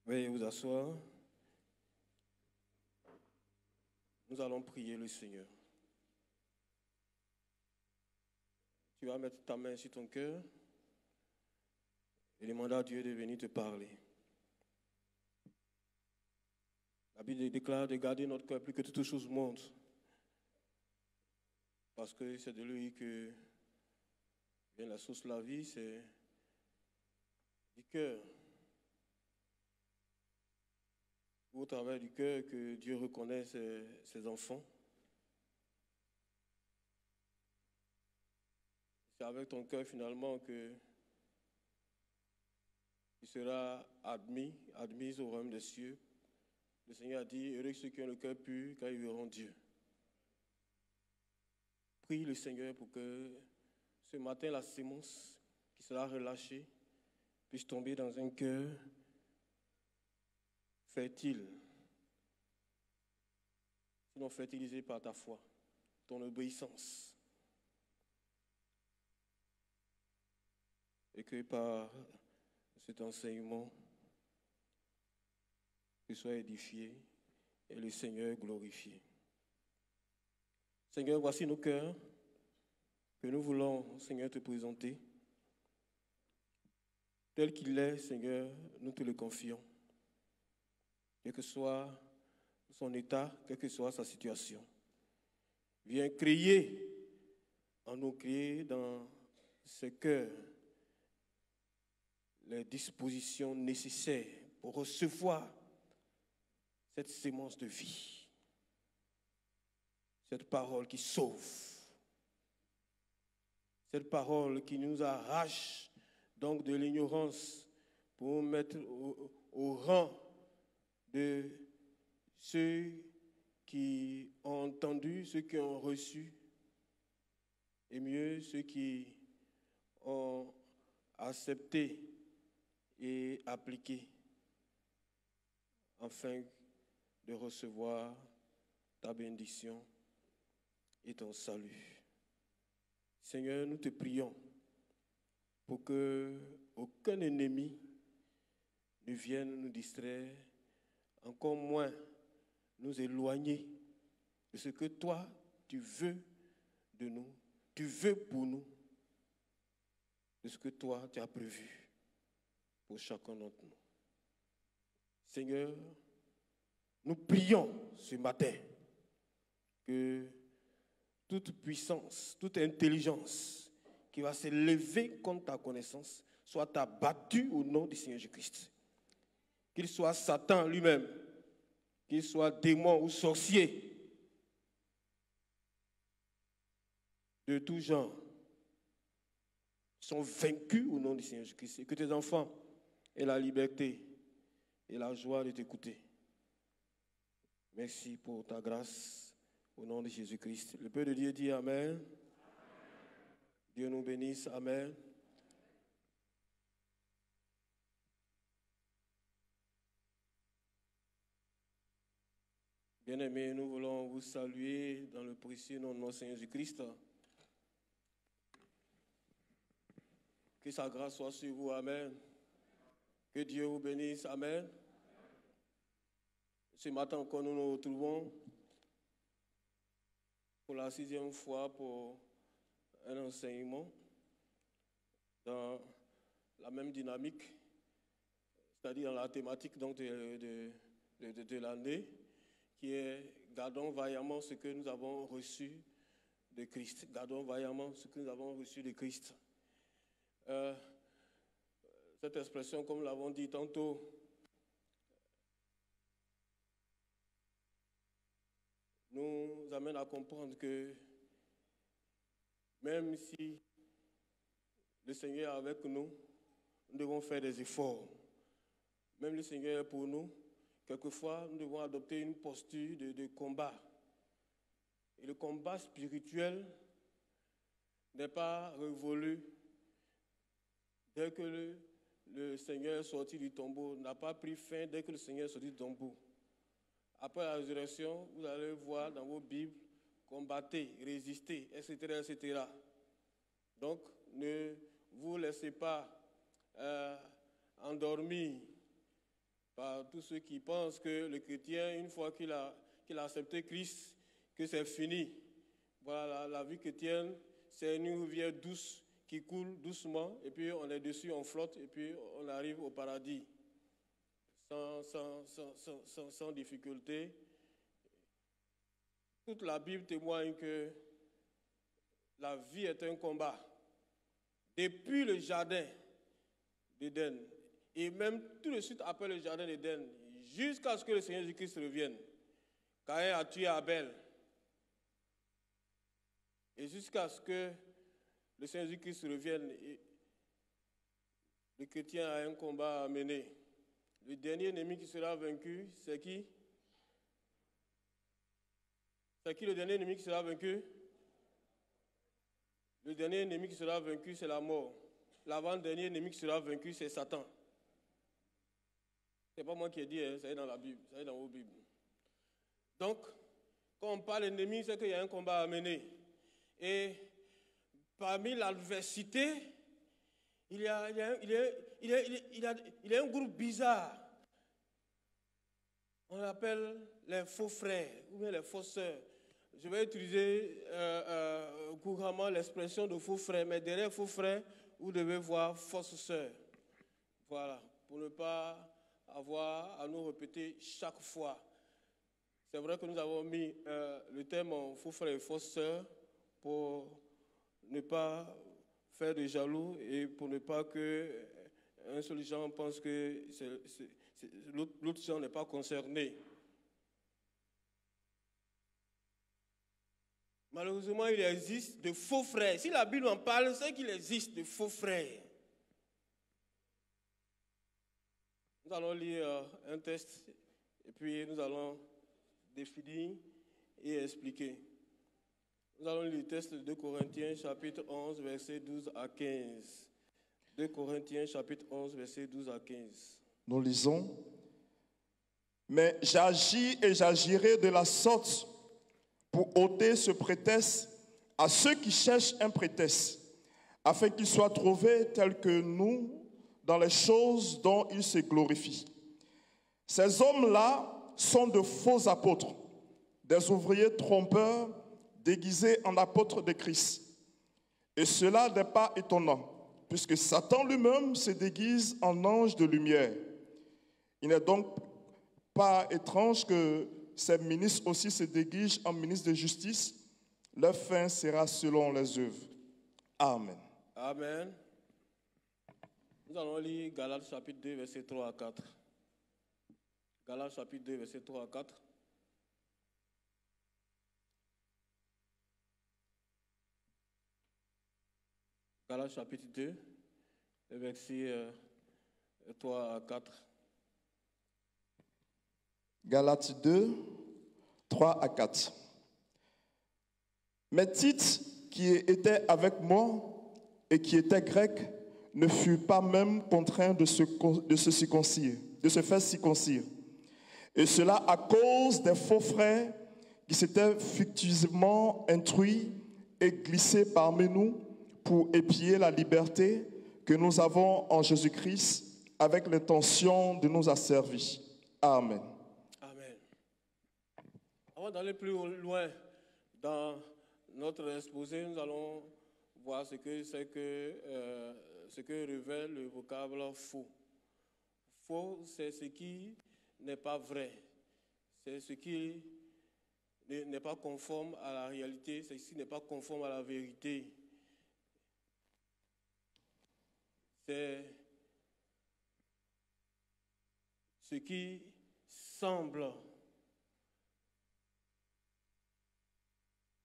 Veuillez vous asseoir. Nous allons prier le Seigneur. Tu vas mettre ta main sur ton cœur et demander à Dieu de venir te parler. La Bible déclare de garder notre cœur plus que toute chose monde. Parce que c'est de lui que vient la source de la vie, c'est du cœur. Au travers du cœur que Dieu reconnaît ses enfants. C'est avec ton cœur finalement que tu seras admise au royaume des cieux. Le Seigneur a dit, heureux ceux qui ont le cœur pur, car ils verront Dieu. Prie le Seigneur pour que ce matin, la sémence qui sera relâchée puisse tomber dans un cœur fertile, sinon fertilisé par ta foi, ton obéissance. Et que par cet enseignement, tu sois édifié et le Seigneur glorifié. Seigneur, voici nos cœurs que nous voulons, Seigneur, te présenter. Tel qu'il est, Seigneur, nous te le confions. Quel que soit son état, quelle que soit sa situation. Viens créer en nous, créer dans ce cœur les dispositions nécessaires pour recevoir cette sémence de vie, cette parole qui sauve, cette parole qui nous arrache donc de l'ignorance pour nous mettre au rang de ceux qui ont entendu, ceux qui ont reçu, et mieux ceux qui ont accepté et appliqué afin de recevoir ta bénédiction et ton salut. Seigneur, nous te prions pour que aucun ennemi ne vienne nous distraire, encore moins nous éloigner de ce que toi, tu veux de nous, tu veux pour nous, de ce que toi, tu as prévu pour chacun d'entre nous. Seigneur, nous prions ce matin que toute puissance, toute intelligence qui va se lever contre ta connaissance soit abattue au nom du Seigneur Jésus-Christ. Qu'il soit Satan lui-même, qu'il soit démon ou sorcier, de tout genre, sont vaincus au nom du Seigneur Jésus-Christ. Et que tes enfants aient la liberté et la joie de t'écouter. Merci pour ta grâce au nom de Jésus-Christ. Le peuple de Dieu dit Amen. Dieu nous bénisse. Amen. Bien-aimés, nous voulons vous saluer dans le précieux nom de notre Seigneur Jésus-Christ. Que sa grâce soit sur vous. Amen. Que Dieu vous bénisse. Amen. Ce matin encore, nous nous retrouvons pour la 6e fois pour un enseignement dans la même dynamique, c'est-à-dire dans la thématique donc de l'année, qui est « Gardons vaillamment ce que nous avons reçu de Christ ». Gardons vaillamment ce que nous avons reçu de Christ. Cette expression, comme nous l'avons dit tantôt, nous amène à comprendre que même si le Seigneur est avec nous, nous devons faire des efforts. Même le Seigneur est pour nous, quelquefois nous devons adopter une posture de combat. Et le combat spirituel n'est pas révolu dès que le Seigneur est sorti du tombeau, n'a pas pris fin dès que le Seigneur est sorti du tombeau. Après la résurrection, vous allez voir dans vos Bibles, combattez, résistez, etc., etc. Donc, ne vous laissez pas endormir par tous ceux qui pensent que le chrétien, une fois qu'il a accepté Christ, que c'est fini. Voilà, la vie chrétienne, c'est une rivière douce qui coule doucement, et puis on est dessus, on flotte, et puis on arrive au paradis. Sans difficulté. Toute la Bible témoigne que la vie est un combat. Depuis le jardin d'Éden, et même tout de suite après le jardin d'Éden, jusqu'à ce que le Seigneur Jésus-Christ revienne. Caïn a tué Abel. Et jusqu'à ce que le Seigneur Jésus-Christ revienne, le chrétien a un combat à mener. Le dernier ennemi qui sera vaincu, c'est qui? C'est qui le dernier ennemi qui sera vaincu? Le dernier ennemi qui sera vaincu, c'est la mort. L'avant-dernier ennemi qui sera vaincu, c'est Satan. Ce n'est pas moi qui ai dit, ça est dans la Bible, ça est dans vos Bibles. Donc, quand on parle d'ennemi, c'est qu'il y a un combat à mener. Et parmi l'adversité, il y a un groupe bizarre. On l'appelle les faux frères ou bien les faux sœurs. Je vais utiliser couramment l'expression de faux frères, mais derrière faux frères, vous devez voir fausses sœurs. Voilà, pour ne pas avoir à nous répéter chaque fois. C'est vrai que nous avons mis le thème en faux frères et fausses sœurs pour ne pas faire de jaloux et pour ne pas qu'un seul genre pense que l'autre genre n'est pas concerné. Malheureusement, il existe de faux frères. Si la Bible en parle, c'est qu'il existe de faux frères. Nous allons lire un texte et puis nous allons définir et expliquer. Nous allons lire le texte de 2 Corinthiens chapitre 11, versets 12 à 15. 2 Corinthiens chapitre 11, versets 12 à 15. Nous lisons. Mais j'agis et j'agirai de la sorte pour ôter ce prétexte à ceux qui cherchent un prétexte, afin qu'ils soient trouvés tels que nous dans les choses dont ils se glorifient. Ces hommes-là sont de faux apôtres, des ouvriers trompeurs déguisés en apôtres de Christ. Et cela n'est pas étonnant, puisque Satan lui-même se déguise en ange de lumière. Il n'est donc pas étrange que ces ministres aussi se déguisent en ministres de justice. Leur fin sera selon les œuvres. Amen. Amen. Nous allons lire Galates chapitre 2, versets 3 à 4. Galates chapitre 2, versets 3 à 4. Galates chapitre 2, versets 3 à 4. Galates 2, 3 à 4. Mais Tite, qui était avec moi et qui était grec, ne fut pas même contraint de se faire circoncire. Et cela à cause des faux frères qui s'étaient fictivement instruits et glissés parmi nous pour épier la liberté que nous avons en Jésus-Christ avec l'intention de nous asservir. Amen. Amen. Avant d'aller plus loin dans notre exposé, nous allons voir ce que révèle le vocable faux. Faux, c'est ce qui n'est pas vrai. C'est ce qui n'est pas conforme à la réalité, c'est ce qui n'est pas conforme à la vérité. C'est ce qui semble.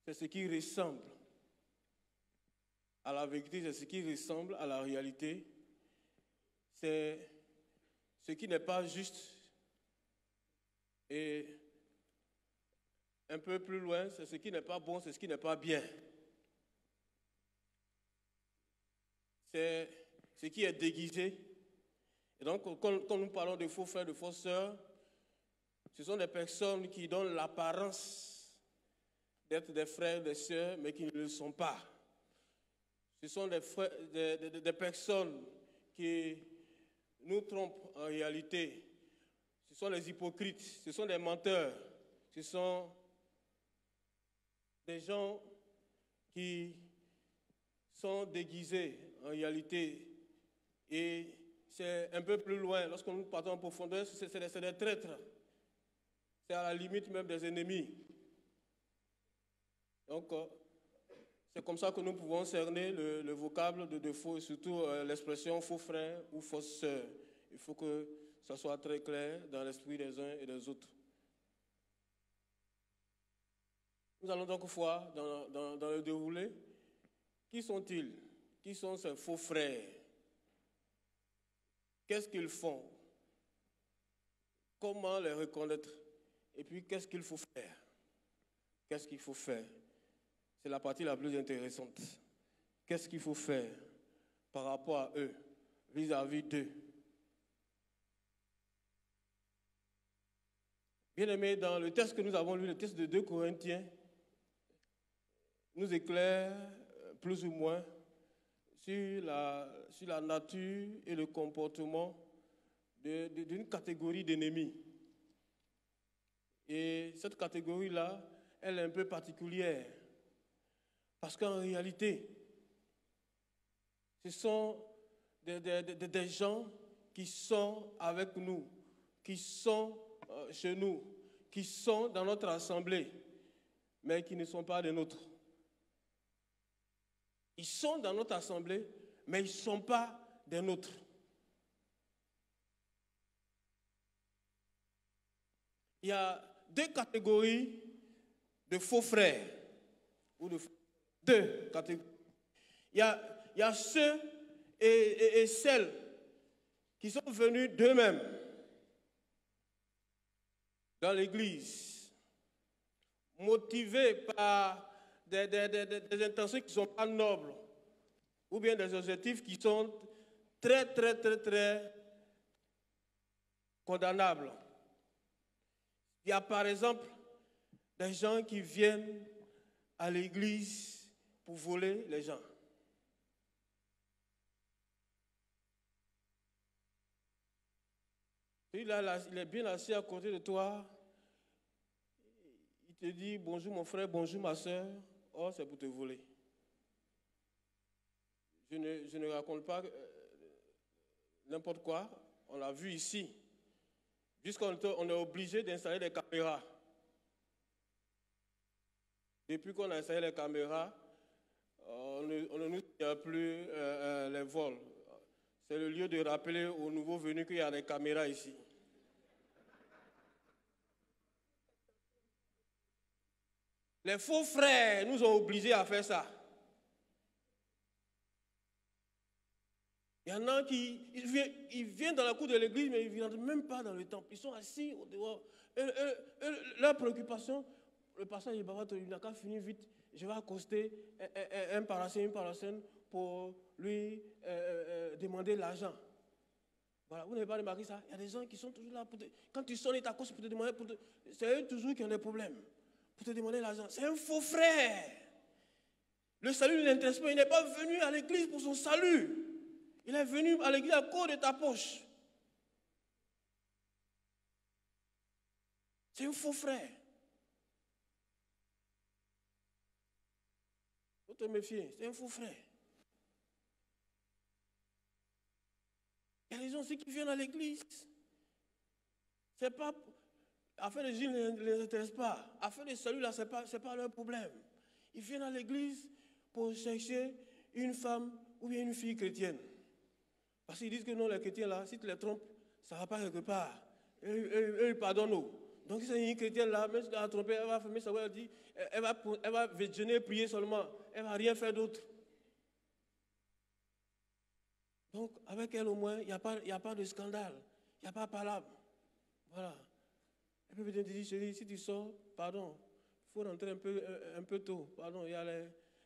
C'est ce qui ressemble à la vérité, c'est ce qui ressemble à la réalité. C'est ce qui n'est pas juste. Et un peu plus loin, c'est ce qui n'est pas bon, c'est ce qui n'est pas bien. C'est ce qui est déguisé. Et donc, quand nous parlons de faux frères, de fausses sœurs, ce sont des personnes qui donnent l'apparence d'être des frères, des sœurs, mais qui ne le sont pas. Ce sont des personnes qui nous trompent en réalité. Ce sont les hypocrites, ce sont des menteurs, ce sont des gens qui sont déguisés en réalité. Et c'est un peu plus loin, lorsque nous partons en profondeur, c'est des traîtres. C'est à la limite même des ennemis. Donc, c'est comme ça que nous pouvons cerner le vocable de faux, et surtout l'expression faux frère ou fausse sœur. Il faut que ça soit très clair dans l'esprit des uns et des autres. Nous allons donc voir dans le déroulé, qui sont-ils? Qui sont ces faux frères? Qu'est-ce qu'ils font? Comment les reconnaître? Et puis, qu'est-ce qu'il faut faire? Qu'est-ce qu'il faut faire? C'est la partie la plus intéressante. Qu'est-ce qu'il faut faire par rapport à eux, vis-à-vis d'eux? Bien-aimés, dans le texte que nous avons lu, le texte de 2 Corinthiens, nous éclaire plus ou moins sur la nature et le comportement d'une catégorie d'ennemis. Et cette catégorie-là, elle est un peu particulière. Parce qu'en réalité, ce sont des gens qui sont avec nous, qui sont chez nous, qui sont dans notre assemblée, mais qui ne sont pas des nôtres. Ils sont dans notre assemblée, mais ils ne sont pas des nôtres. Il y a deux catégories de faux frères. ou de deux catégories. Il y a ceux et celles qui sont venus d'eux-mêmes dans l'Église, motivés par des intentions qui ne sont pas nobles, ou bien des objectifs qui sont très condamnables. Il y a par exemple des gens qui viennent à l'église pour voler les gens. Celui-là, il est bien assis à côté de toi. Il te dit bonjour mon frère, bonjour ma soeur. Oh, c'est pour te voler. Je ne raconte pas n'importe quoi. On l'a vu ici. Jusqu'on est obligé d'installer des caméras. Depuis qu'on a installé les caméras, on ne nous tient plus les vols. C'est le lieu de rappeler aux nouveaux venus qu'il y a des caméras ici. Les faux frères nous ont obligés à faire ça. Il y en a qui ils viennent dans la cour de l'église, mais ils ne viennent même pas dans le temple. Ils sont assis au dehors. Leur préoccupation, le pasteur dit, il n'a qu'à finir vite. Je vais accoster un paracène, une paracène pour lui demander l'argent. Voilà, vous n'avez pas remarqué ça? Il y a des gens qui sont toujours là pour te, quand tu sonnes, ils t'accostent pour te demander, c'est eux toujours qui ont des problèmes, pour te demander l'argent. C'est un faux frère. Le salut ne l'intéresse pas. Il n'est pas venu à l'église pour son salut. Il est venu à l'église à cause de ta poche. C'est un faux frère. Il faut te méfier, c'est un faux frère. Il y a des gens aussi qui viennent à l'église. C'est pas. Affaire de Gilles ne les intéresse pas. Affaire de salut, là, ce n'est pas leur problème. Ils viennent à l'église pour chercher une femme ou bien une fille chrétienne. Parce qu'ils disent que non, les chrétiens là, si tu les trompes, ça ne va pas quelque part. Eux, ils pardonnent nous. Donc si c'est une chrétienne là, même si tu l'as trompée, elle va fermer sa voix, elle va jeûner et prier seulement. Elle ne va rien faire d'autre. Donc avec elle au moins, il n'y a pas de scandale. Il n'y a pas de palabre. Voilà. Et puis peut-être dire, chérie, si tu sors, pardon, il faut rentrer un peu tôt. Pardon, il y a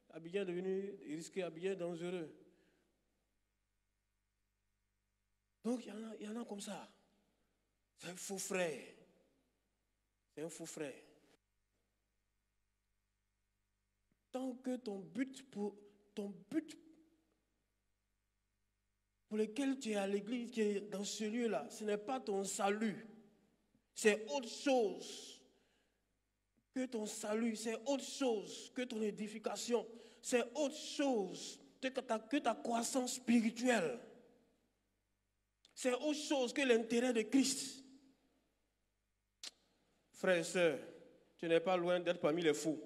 Abidjan devenu risqué, Abidjan dangereux. Donc il y en a comme ça. C'est un faux frère. C'est un faux frère. Tant que ton but pour lequel tu es à l'église, qui est dans ce lieu-là, ce n'est pas ton salut. C'est autre chose que ton salut. C'est autre chose que ton édification. C'est autre chose que ta croissance spirituelle. C'est autre chose que l'intérêt de Christ. Frères et sœurs, tu n'es pas loin d'être parmi les fous.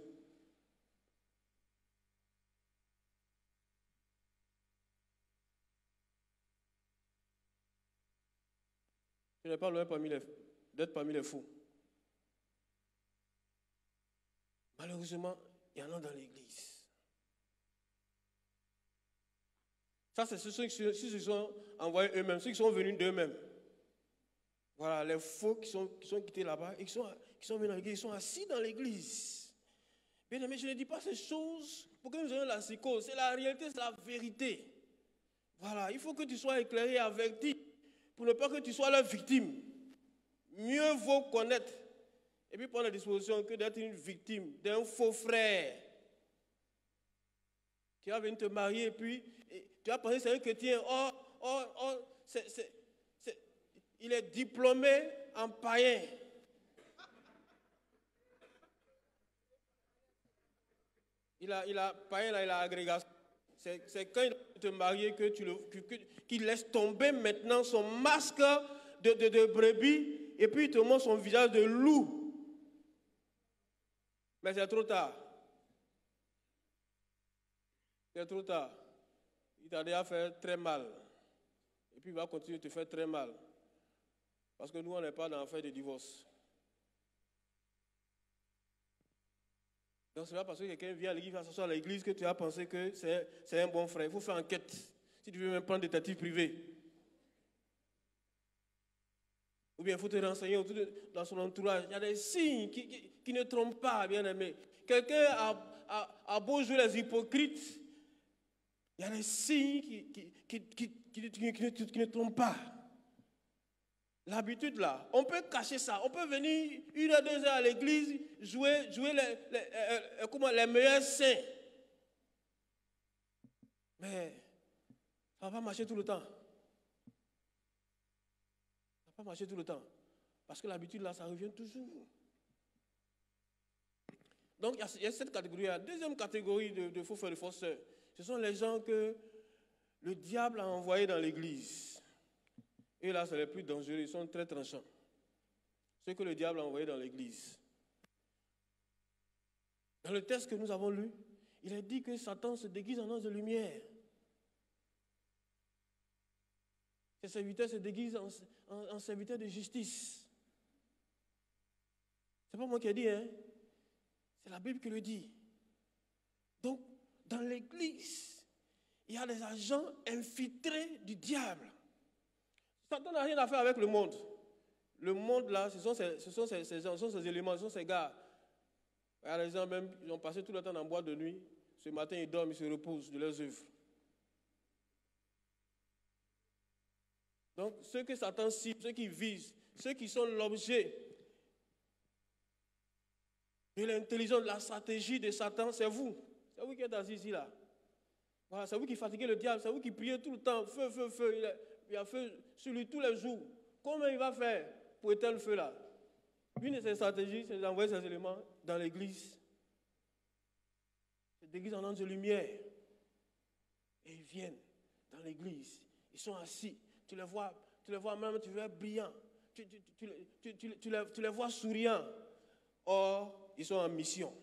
Tu n'es pas loin d'être parmi les fous. Malheureusement, il y en a dans l'église. Ça, c'est ceux qui se sont envoyés eux-mêmes, ceux qui sont venus d'eux-mêmes. Voilà, les faux qui sont quittés là-bas et qui sont venus dans l'église, ils sont assis dans l'église. Bien aimé, je ne dis pas ces choses pour que nous ayons la psychose. C'est la réalité, c'est la vérité. Voilà, il faut que tu sois éclairé et averti pour ne pas que tu sois leur victime. Mieux vaut connaître et puis prendre la disposition que d'être une victime d'un faux frère qui va venir te marier et puis tu vas penser que c'est un chrétien. Il est diplômé en païen. Païen là, il a agrégation. C'est quand il va te marier qu'il laisse tomber maintenant son masque de brebis et puis il te montre son visage de loup. Mais c'est trop tard. C'est trop tard. Il t'a déjà fait très mal. Et puis il va continuer de te faire très mal. Parce que nous, on n'est pas dans l'affaire de divorce. Donc c'est pas parce que quelqu'un vient à l'église, va s'asseoir à l'église que tu as pensé que c'est un bon frère. Il faut faire enquête. Si tu veux même prendre détective privé. Ou bien il faut te renseigner dans son entourage. Il y a des signes qui ne trompent pas, bien aimé. Quelqu'un a beau jouer les hypocrites. Il y a des signes qui ne trompent pas. L'habitude là, on peut cacher ça. On peut venir 1 à 2 heures à l'église, jouer les meilleurs saints. Mais ça ne va pas marcher tout le temps. Ça ne va pas marcher tout le temps. Parce que l'habitude là, ça revient toujours. Donc il y a cette catégorie. La deuxième catégorie de faux frères et fausses sœurs, ce sont les gens que le diable a envoyés dans l'église. Et là, c'est les plus dangereux, ils sont très tranchants. Ceux que le diable a envoyés dans l'église. Dans le texte que nous avons lu, il est dit que Satan se déguise en ange de lumière. Ses serviteurs se déguisent en serviteurs de justice. C'est pas moi qui ai dit, hein? C'est la Bible qui le dit. Donc, dans l'église, il y a des agents infiltrés du diable. Satan n'a rien à faire avec le monde. Le monde, là, ce sont ces gens, ce sont ces éléments, ce sont ces gars. Il y a des gens même, ils ont passé tout le temps en boîte de nuit. Ce matin, ils dorment, ils se reposent de leurs œuvres. Donc, ceux que Satan cible, ceux qui visent, ceux qui sont l'objet de l'intelligence, de la stratégie de Satan, c'est vous. C'est vous qui êtes assis ici, là. Voilà, c'est vous qui fatiguez le diable, c'est vous qui priez tout le temps. Feu, feu, feu. Il y a feu sur lui tous les jours. Comment il va faire pour éteindre le feu là? Une de ses stratégies, c'est d'envoyer ces éléments dans l'église. C'est l'église en ange de lumière. Et ils viennent dans l'église. Ils sont assis. Tu les vois même, tu les vois brillants. Tu les vois souriants. Or, ils sont en mission.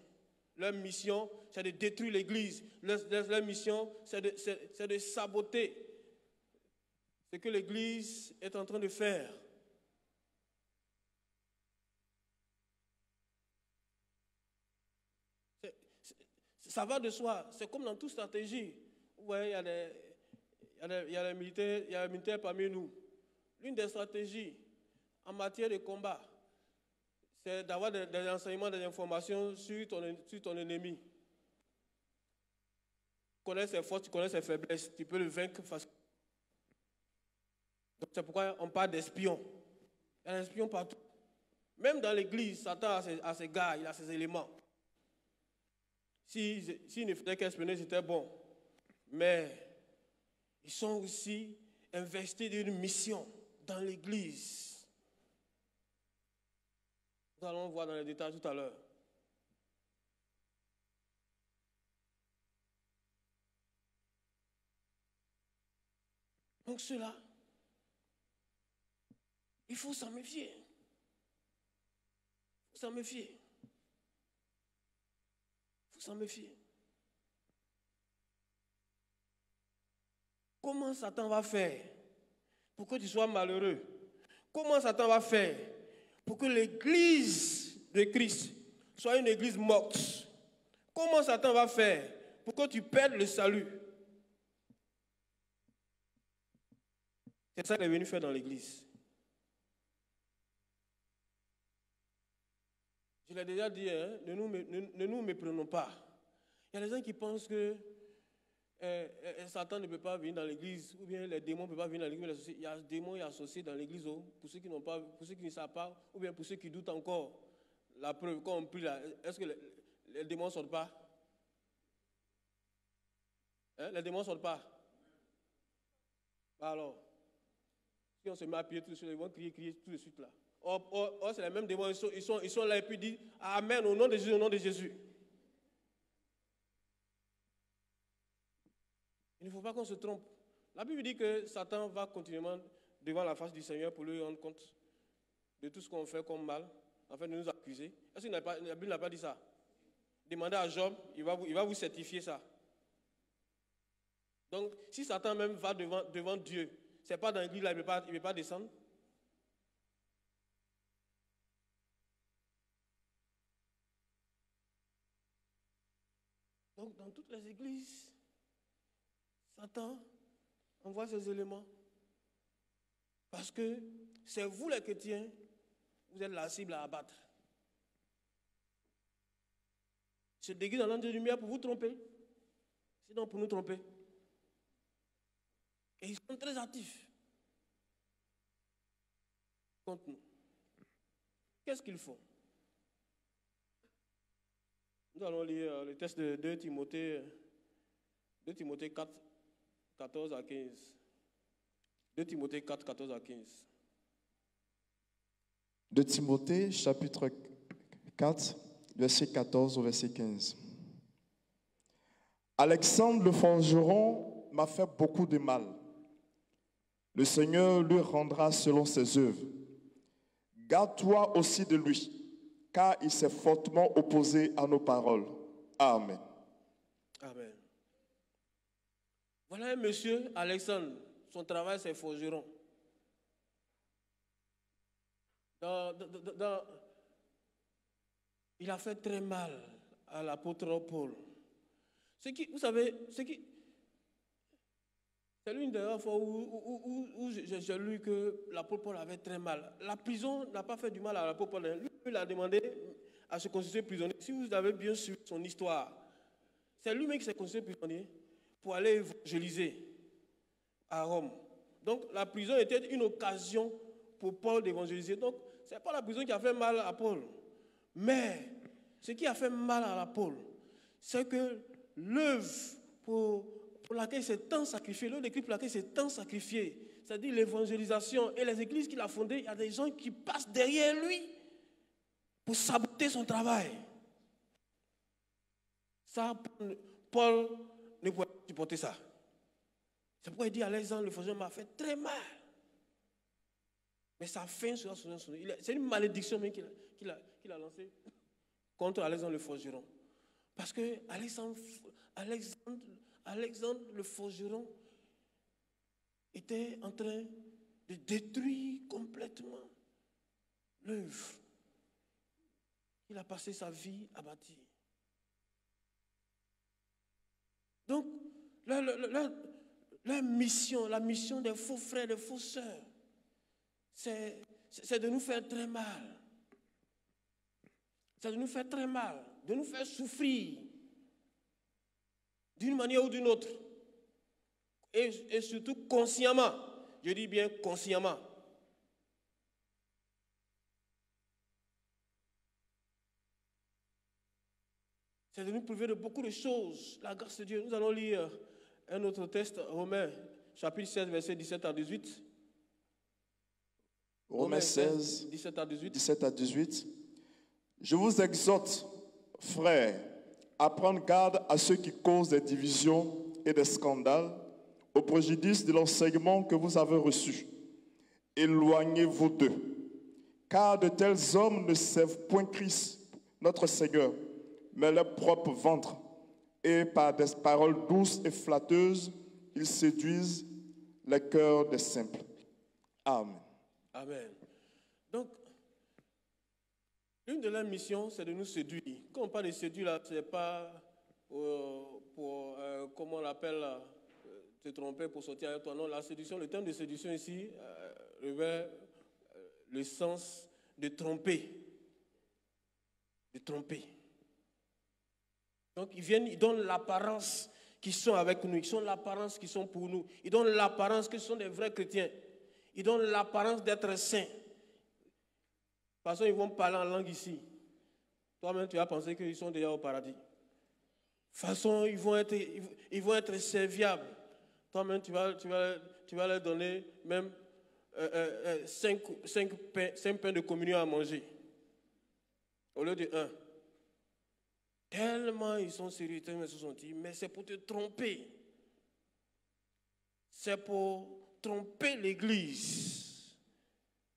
Leur mission, c'est de détruire l'église. Leur mission, c'est de saboter ce que l'église est en train de faire. Ça va de soi. C'est comme dans toute stratégie. Ouais, il y a les militaires parmi nous. L'une des stratégies en matière de combat, c'est d'avoir des renseignements, des informations sur ton ennemi. Tu connais ses forces, tu connais ses faiblesses, tu peux le vaincre facilement. Donc c'est pourquoi on parle d'espions. Il y a des espions partout. Même dans l'église, Satan a ses gars, il a ses éléments. S'il ne faisait qu'espionner, c'était bon. Mais ils sont aussi investis d'une mission dans l'église. Nous allons voir dans les détails tout à l'heure. Donc cela, il faut s'en méfier. Il faut s'en méfier. Il faut s'en méfier. Comment Satan va faire pour que tu sois malheureux? Comment Satan va faire pour que l'église de Christ soit une église morte? Comment Satan va faire pour que tu perdes le salut? C'est ça qu'il est venu faire dans l'église. Je l'ai déjà dit, hein, ne nous méprenons pas. Il y a des gens qui pensent que Satan ne peut pas venir dans l'église, ou bien les démons ne peuvent pas venir dans l'église. Il y a des démons associés dans l'église, pour ceux qui n'ont pas, pour ceux qui ne savent pas, ou bien pour ceux qui doutent encore. La preuve, quand on prie là, est-ce que les démons ne sortent pas? Hein, les démons ne sortent pas? Alors, si on se met à prier tout de suite, ils vont crier tout de suite là. Or, c'est les mêmes démons, ils sont là et puis ils disent Amen, au nom de Jésus, au nom de Jésus. Il ne faut pas qu'on se trompe. La Bible dit que Satan va continuellement devant la face du Seigneur pour lui rendre compte de tout ce qu'on fait comme mal, afin de nous accuser. Est-ce que la Bible n'a pas dit ça? Demandez à Job, il va vous certifier ça. Donc, si Satan même va devant Dieu, ce n'est pas dans l'église là, il ne peut pas descendre. Donc, dans toutes les églises, Satan envoie ces éléments. Parce que c'est vous les chrétiens, vous êtes la cible à abattre. Se déguise dans l'ange de lumière pour vous tromper. Sinon pour nous tromper. Et ils sont très actifs contre nous. Qu'est-ce qu'ils font? Nous allons lire le texte de 2 Timothée 4, 14 à 15. 2 Timothée 4, 14 à 15. 2 Timothée, chapitre 4, verset 14 au verset 15. Alexandre le forgeron m'a fait beaucoup de mal. Le Seigneur lui rendra selon ses œuvres. Garde-toi aussi de lui, car il s'est fortement opposé à nos paroles. Amen. Amen. Voilà un monsieur, Alexandre. Son travail, c'est forgeron. Il a fait très mal à l'apôtre Paul. Vous savez, c'est l'une des rares fois où j'ai lu que l'apôtre Paul avait très mal. La prison n'a pas fait du mal à l'apôtre Paul. Lui, il a demandé à se constituer prisonnier. Si vous avez bien suivi son histoire, c'est lui-même qui s'est constitué prisonnier pour aller évangéliser à Rome. Donc, la prison était une occasion pour Paul d'évangéliser. Donc, ce n'est pas la prison qui a fait mal à Paul. Mais, ce qui a fait mal à Paul, c'est que l'œuvre pour laquelle il s'est tant sacrifié, l'œuvre d'écrit pour laquelle il s'est tant sacrifié, c'est-à-dire l'évangélisation et les églises qu'il a fondées, il y a des gens qui passent derrière lui pour saboter son travail. Ça, Paul ne pouvait pas supporter ça. C'est pourquoi il dit Alexandre le forgeron m'a fait très mal. Mais sa fin sera son. C'est une malédiction même qu'il a lancée contre Alexandre le forgeron. Parce que Alexandre le forgeron était en train de détruire complètement l'œuvre. Il a passé sa vie à bâtir. Donc, leur mission, la mission des faux frères, des faux sœurs, c'est de nous faire très mal. C'est de nous faire très mal, de nous faire souffrir d'une manière ou d'une autre. Et surtout consciemment. Je dis bien consciemment. C'est de nous priver de beaucoup de choses. La grâce de Dieu. Nous allons lire un autre texte, Romains, chapitre 16, versets 17 à 18. Romains 16, 17 à 18. 17 à 18. Je vous exhorte, frères, à prendre garde à ceux qui causent des divisions et des scandales au préjudice de l'enseignement que vous avez reçu. Éloignez-vous d'eux, car de tels hommes ne servent point Christ, notre Seigneur, mais leur propre ventre, et par des paroles douces et flatteuses, ils séduisent les cœurs des simples. Amen. Amen. Donc, l'une de leurs missions, c'est de nous séduire. Quand on parle de séduire, là, ce n'est pas comment on l'appelle, te tromper pour sortir avec toi. Non, la séduction, le terme de séduction ici revêt le sens de tromper. De tromper. Donc, ils donnent l'apparence qu'ils sont avec nous. Ils sont l'apparence qu'ils sont pour nous. Ils donnent l'apparence que ce sont des vrais chrétiens. Ils donnent l'apparence d'être saints. De toute façon, ils vont parler en langue ici. Toi-même, tu vas penser qu'ils sont déjà au paradis. De toute façon, ils vont être serviables. Toi-même, tu vas leur donner même 5 pains de communion à manger. Au lieu de 1. Tellement ils sont sérieux, tellement ils se sont dit, mais c'est pour te tromper. C'est pour tromper l'Église.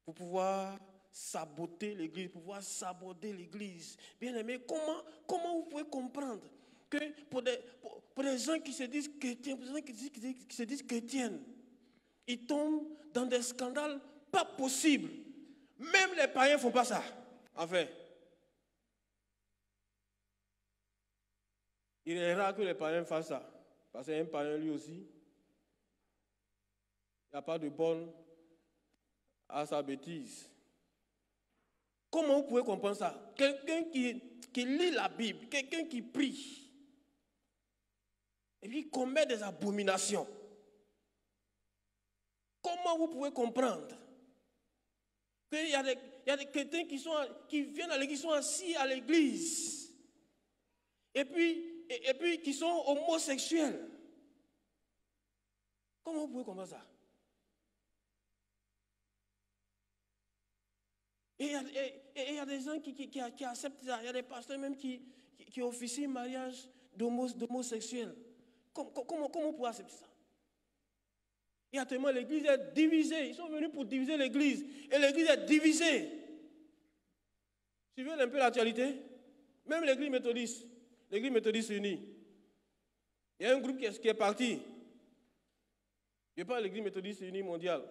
Pour pouvoir saboter l'Église, pour pouvoir saboter l'Église. Bien aimé, comment vous pouvez comprendre que pour des gens qui se disent chrétiens, pour des gens qui se disent chrétiennes, ils tombent dans des scandales pas possibles. Même les païens ne font pas ça. Enfin. Il est rare que les parrains fassent ça. Parce qu'un parrain, lui aussi, il n'y a pas de borne à sa bêtise. Comment vous pouvez comprendre ça? Quelqu'un qui lit la Bible, quelqu'un qui prie, et puis commet des abominations. Comment vous pouvez comprendre qu'il y a des chrétiens qui viennent à l'église, qui sont assis à l'église, et puis qui sont homosexuels? Comment vous pouvez comprendre ça? Et il y a des gens qui acceptent ça. Il y a des pasteurs même qui officient mariage d'homosexuels. Comment on peut accepter ça? Il y a tellement, l'église est divisée. Ils sont venus pour diviser l'église. Et l'église est divisée. Suivez un peu l'actualité. Même l'église méthodiste unie. Il y a un groupe qui est parti. Je parle de l'église méthodiste unie mondiale.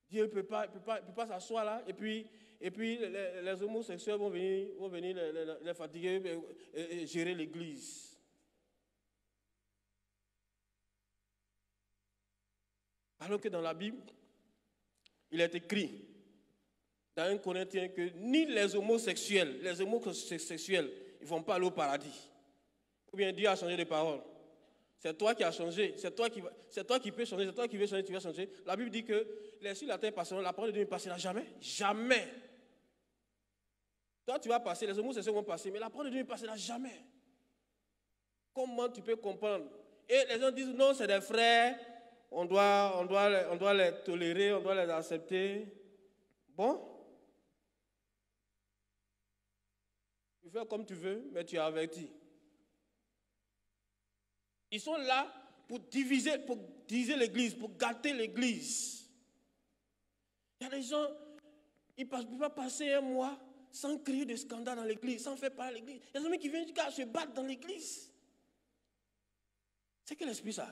Dieu ne peut pas s'asseoir là, et puis les homosexuels vont venir les fatiguer et gérer l'église. Alors que dans la Bible, il est écrit dans 1 Corinthiens que ni les homosexuels, ils ne vont pas aller au paradis. Ou bien Dieu a changé de parole. C'est toi qui as changé, c'est toi qui peux changer, c'est toi qui veux changer, tu vas changer. La Bible dit que les cieux et la terre passeront, la parole de Dieu ne passera jamais. Jamais. Toi, tu vas passer, les homosexuels vont passer, mais la parole de Dieu ne passera jamais. Comment tu peux comprendre? Et les gens disent, non, c'est des frères, on doit les tolérer, on doit les accepter. Bon. Tu fais comme tu veux, mais tu es averti. Ils sont là pour diviser l'église, pour gâter l'église. Il y a des gens, ils ne peuvent pas passer un mois sans créer de scandale dans l'église, sans faire parler l'église. Il y a des gens qui viennent jusqu'à se battre dans l'église. C'est quel esprit ça?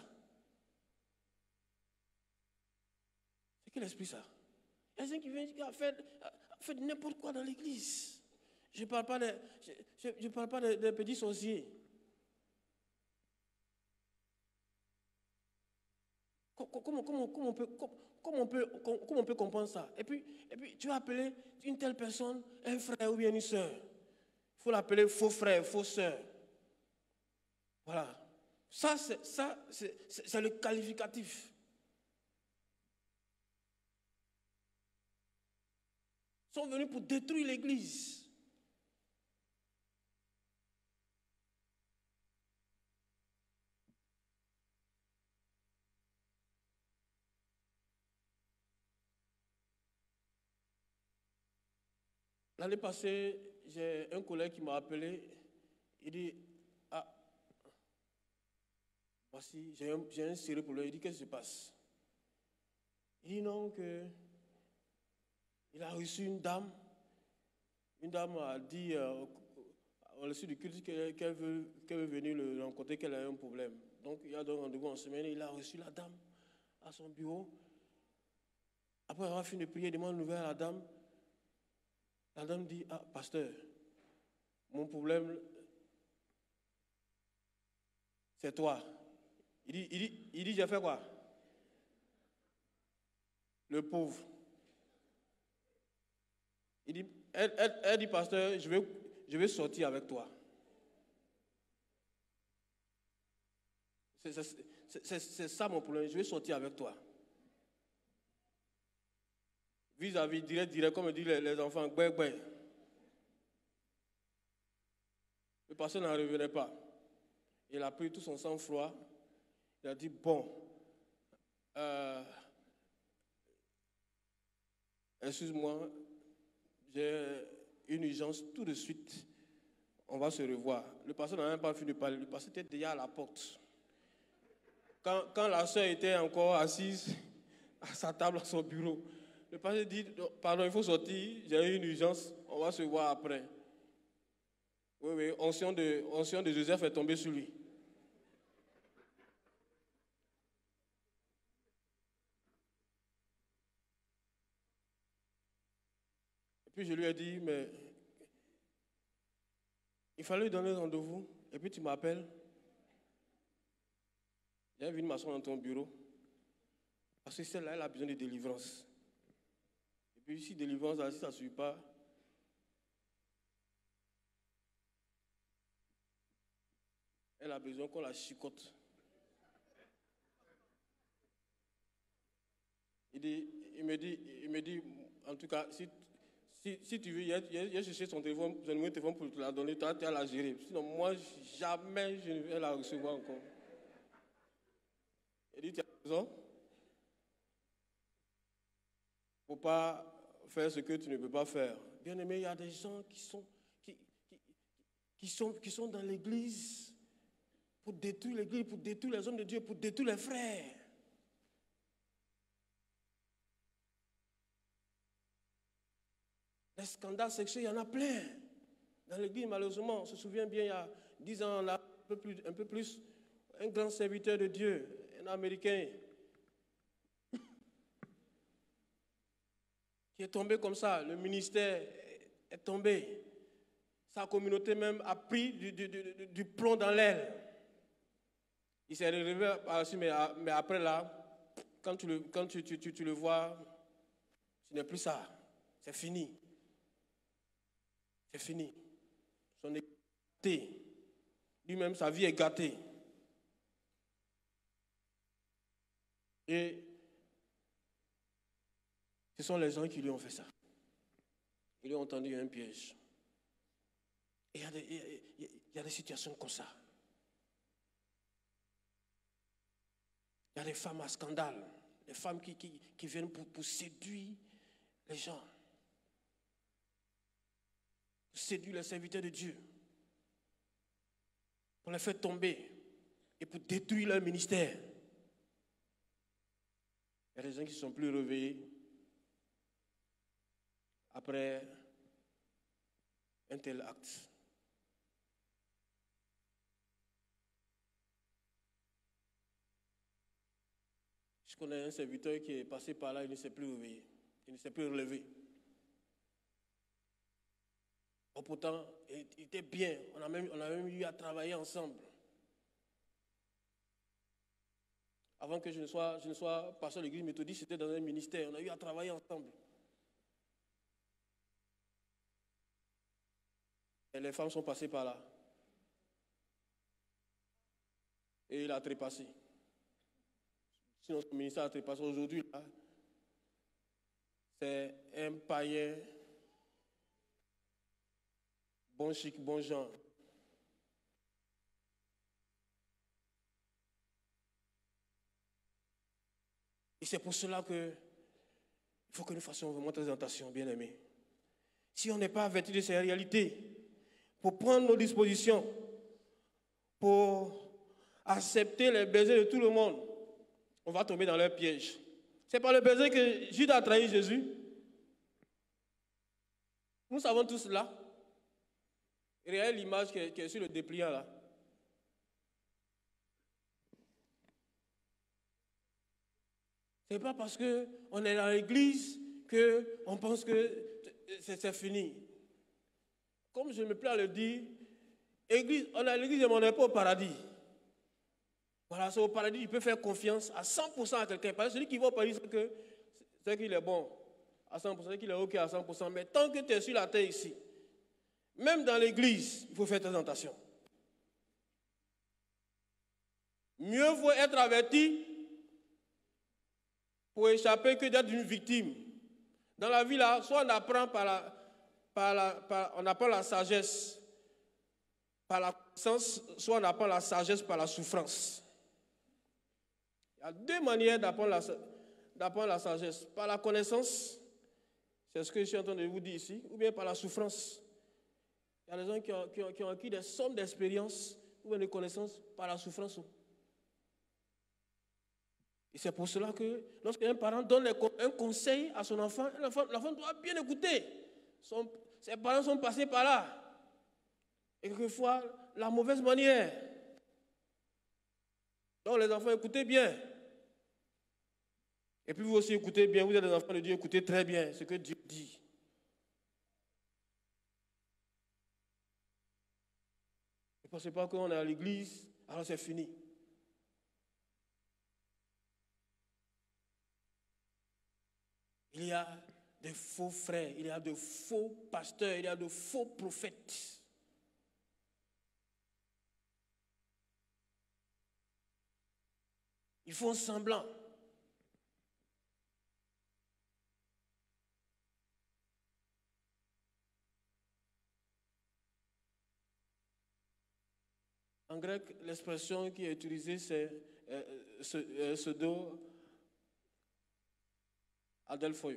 C'est quel esprit ça? Il y a des gens qui viennent jusqu'à faire n'importe quoi dans l'église. Je ne parle pas des petits sorciers. Comment on peut comprendre ça? Et puis tu vas appeler une telle personne un frère ou bien une soeur. Il faut l'appeler faux frère, faux soeur. Voilà. Ça, c'est le qualificatif. Ils sont venus pour détruire l'église. L'année passée, j'ai un collègue qui m'a appelé. Il dit, ah, voici, j'ai un sérieux problème. Il dit, qu'est-ce qui se passe? Il dit non, il a reçu une dame. Une dame a dit, au reçu du culte, qu'elle veut venir le rencontrer, qu'elle a un problème. Donc, il a donné rendez-vous en semaine. Il a reçu la dame à son bureau. Après avoir fini de prier, il demande une nouvelle à la dame. La dame dit, ah, pasteur, mon problème, c'est toi. Il dit, j'ai fait quoi? Le pauvre. Il dit, elle dit, pasteur, je vais sortir avec toi. C'est ça mon problème, je vais sortir avec toi. Vis-à-vis, direct, comme disent les enfants, gbé. Le pasteur n'en revenait pas. Il a pris tout son sang-froid. Il a dit, bon, excuse-moi, j'ai une urgence tout de suite. On va se revoir. Le pasteur n'a même pas fini de parler. Le pasteur était déjà à la porte. Quand la soeur était encore assise à sa table, à son bureau, le pasteur dit, pardon, il faut sortir, j'ai une urgence, on va se voir après. Oui, onction de Joseph est tombée sur lui. Et puis je lui ai dit, mais il fallait lui donner rendez-vous et puis tu m'appelles. J'ai envie de m'asseoir dans ton bureau. Parce que celle-là, elle a besoin de délivrance. Et puis si délivrance, si ça ne suit pas, elle a besoin qu'on la chicote. Il me dit, en tout cas, si tu veux, il a cherché son téléphone, son numéro de téléphone pour te la donner, tu as à la gérer. Sinon, moi, jamais je ne vais la recevoir encore. Il dit, tu as raison. Il ne faut pas faire ce que tu ne peux pas faire. Bien aimé, il y a des gens qui sont dans l'église pour détruire l'église, pour détruire les hommes de Dieu, pour détruire les frères. Les scandales sexuels, il y en a plein. Dans l'église, malheureusement, on se souvient bien, il y a 10 ans, là, un peu plus, un grand serviteur de Dieu, un Américain, qui est tombé comme ça. Le ministère est tombé. Sa communauté même a pris du plomb dans l'aile. Il s'est relevé par dessus, mais après là, quand tu le vois, ce n'est plus ça. C'est fini. C'est fini. Son église est gâtée. Lui-même, sa vie est gâtée. Et ce sont les gens qui lui ont fait ça. Ils lui ont tendu un piège. Et il y a des situations comme ça. Il y a des femmes à scandale, des femmes qui viennent pour séduire les gens, pour séduire les serviteurs de Dieu, pour les faire tomber et pour détruire leur ministère. Il y a des gens qui ne sont plus réveillés après un tel acte. Je connais un serviteur qui est passé par là, il ne s'est plus réveillé, il ne s'est plus relevé. Oh, pourtant, il était bien, on a même eu à travailler ensemble. Avant que je ne sois pasteur de l'église méthodiste, c'était dans un ministère, on a eu à travailler ensemble. Et les femmes sont passées par là. Et il a trépassé. Sinon, son ministère a trépassé. Aujourd'hui, là, c'est un païen, bon chic, bon genre. Et c'est pour cela qu'il faut que nous fassions vraiment très attention, bien aimés. Si on n'est pas averti de ces réalités, pour prendre nos dispositions, pour accepter les baisers de tout le monde, on va tomber dans leur piège. C'est par le baiser que Judas a trahi Jésus. Nous savons tous cela. Regardez l'image qui est sur le dépliant là. Ce n'est pas parce qu'on est dans l'église qu'on pense que c'est fini. Comme je me plais à le dire, on est à l'église, mais on n'est pas au paradis. Voilà, c'est au paradis, il peut faire confiance à 100% à quelqu'un. Parce que celui qui va au paradis, c'est qu'il est bon à 100%, c'est qu'il est OK à 100%. Mais tant que tu es sur la terre ici, même dans l'église, il faut faire très attention. Mieux vaut être averti pour échapper que d'être une victime. Dans la vie, là, soit on apprend on apprend la sagesse par la connaissance, soit on apprend la sagesse par la souffrance. Il y a deux manières d'apprendre la sagesse. Par la connaissance, c'est ce que je suis en train de vous dire ici, ou bien par la souffrance. Il y a des gens qui ont acquis des sommes d'expérience ou bien de connaissances par la souffrance. Et c'est pour cela que lorsqu'un parent donne un conseil à son enfant, l'enfant doit bien écouter. Ses parents sont passés par là. Et quelquefois, la mauvaise manière. Donc les enfants, écoutez bien. Et puis vous aussi écoutez bien, vous êtes des enfants de Dieu, écoutez très bien ce que Dieu dit. Il pensez pas qu'on est à l'église, alors c'est fini. Il y a de faux frères, il y a de faux pasteurs, il y a de faux prophètes. Ils font semblant. En grec, l'expression qui est utilisée, c'est pseudo adelphoi.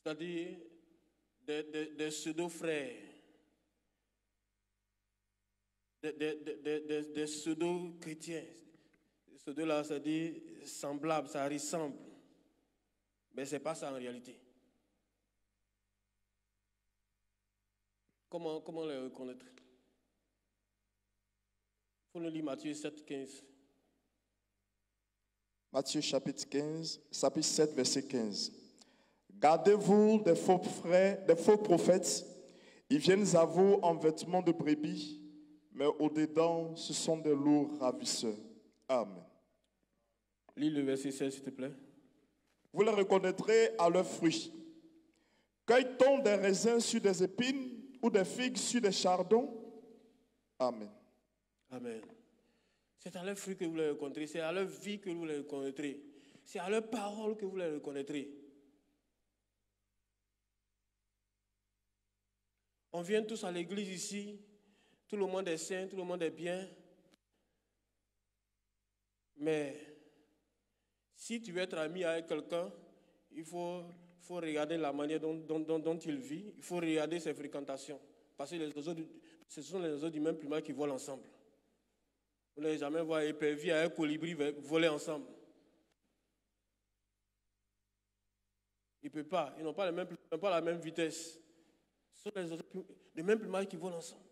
C'est-à-dire des pseudo-frères, des pseudo-chrétiens. Pseudo-là, c'est-à-dire semblable, ça ressemble. Mais ce n'est pas ça en réalité. Comment les reconnaître? Il faut nous lire Matthieu 7, 15. Matthieu chapitre 7, verset 15. Gardez-vous des faux frères, des faux prophètes. Ils viennent à vous en vêtements de brebis, mais au-dedans, ce sont des loups ravisseurs. Amen. Lis le verset 16, s'il te plaît. Vous les reconnaîtrez à leurs fruits. Cueille-t-on des raisins sur des épines ou des figues sur des chardons? Amen. Amen. C'est à leurs fruits que vous les reconnaîtrez. C'est à leur vie que vous les reconnaîtrez. C'est à leurs paroles que vous les reconnaîtrez. On vient tous à l'église ici. Tout le monde est saint, tout le monde est bien. Mais si tu veux être ami avec quelqu'un, il faut regarder la manière dont il vit. Il faut regarder ses fréquentations. Parce que ce sont les oiseaux du même plumage qui volent ensemble. Vous n'allez jamais voir un épervier et un colibri voler ensemble. Ils ne peuvent pas. Ils n'ont pas la même vitesse. Ce sont les oiseaux du même plumage qui volent ensemble.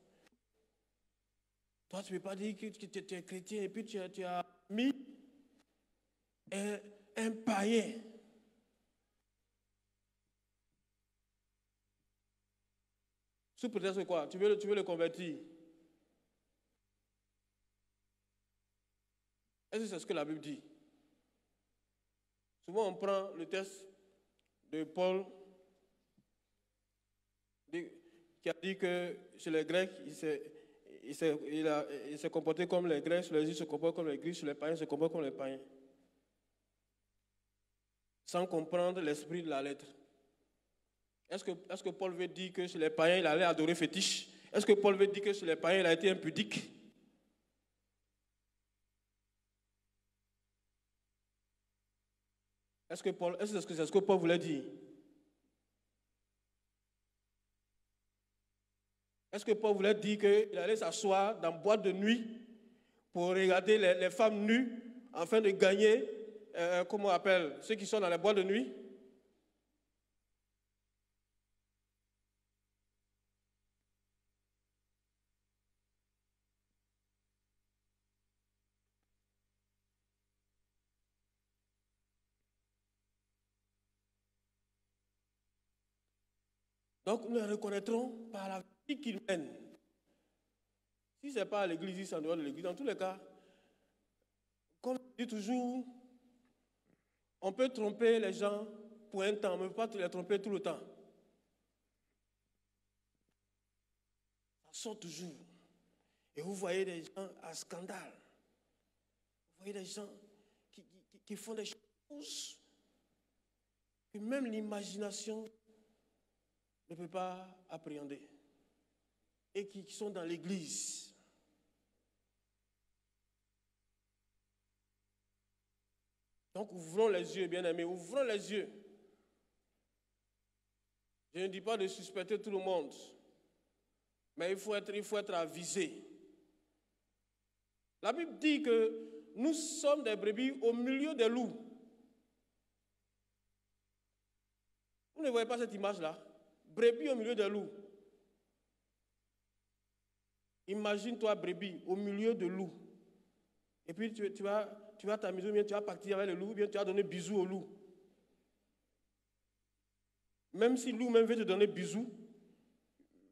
Toi, tu ne peux pas dire que tu es chrétien et puis tu as mis un païen. Sous prétexte que quoi? Tu veux le convertir. Est-ce que c'est ce que la Bible dit? Souvent, on prend le texte de Paul qui a dit que chez les Grecs, il s'est comporté comme les Grecs, sur les Juifs se comportent comme les Grecs, sur les païens se comportent comme les païens. Sans comprendre l'esprit de la lettre. Est-ce que Paul veut dire que chez les païens, il allait adorer fétiche? Est-ce que Paul veut dire que chez les païens, il a été impudique? Est-ce que c'est ce que Paul voulait dire? Est-ce que Paul voulait dire qu'il allait s'asseoir dans une boîte de nuit pour regarder les femmes nues afin de gagner, comment on appelle, ceux qui sont dans les boîtes de nuit? Donc nous les reconnaîtrons par la vie qu'ils mènent. Si ce n'est pas à l'église, si c'est en dehors de l'église, dans tous les cas, comme je dis toujours, on peut tromper les gens pour un temps, mais on ne peut pas les tromper tout le temps. Ça sort toujours. Et vous voyez des gens à scandale. Vous voyez des gens qui font des choses que même l'imagination ne peut pas appréhender. Et qui sont dans l'église. Donc ouvrons les yeux, bien-aimés, ouvrons les yeux. Je ne dis pas de suspecter tout le monde, mais il faut être avisé. La Bible dit que nous sommes des brebis au milieu des loups. Vous ne voyez pas cette image-là? Brebis au milieu des loups. Imagine-toi brebis au milieu de loups. Et puis tu vas t'amuser, bien tu vas partir avec le loup, bien tu vas donner bisous au loup. Même si le loup même veut te donner bisous,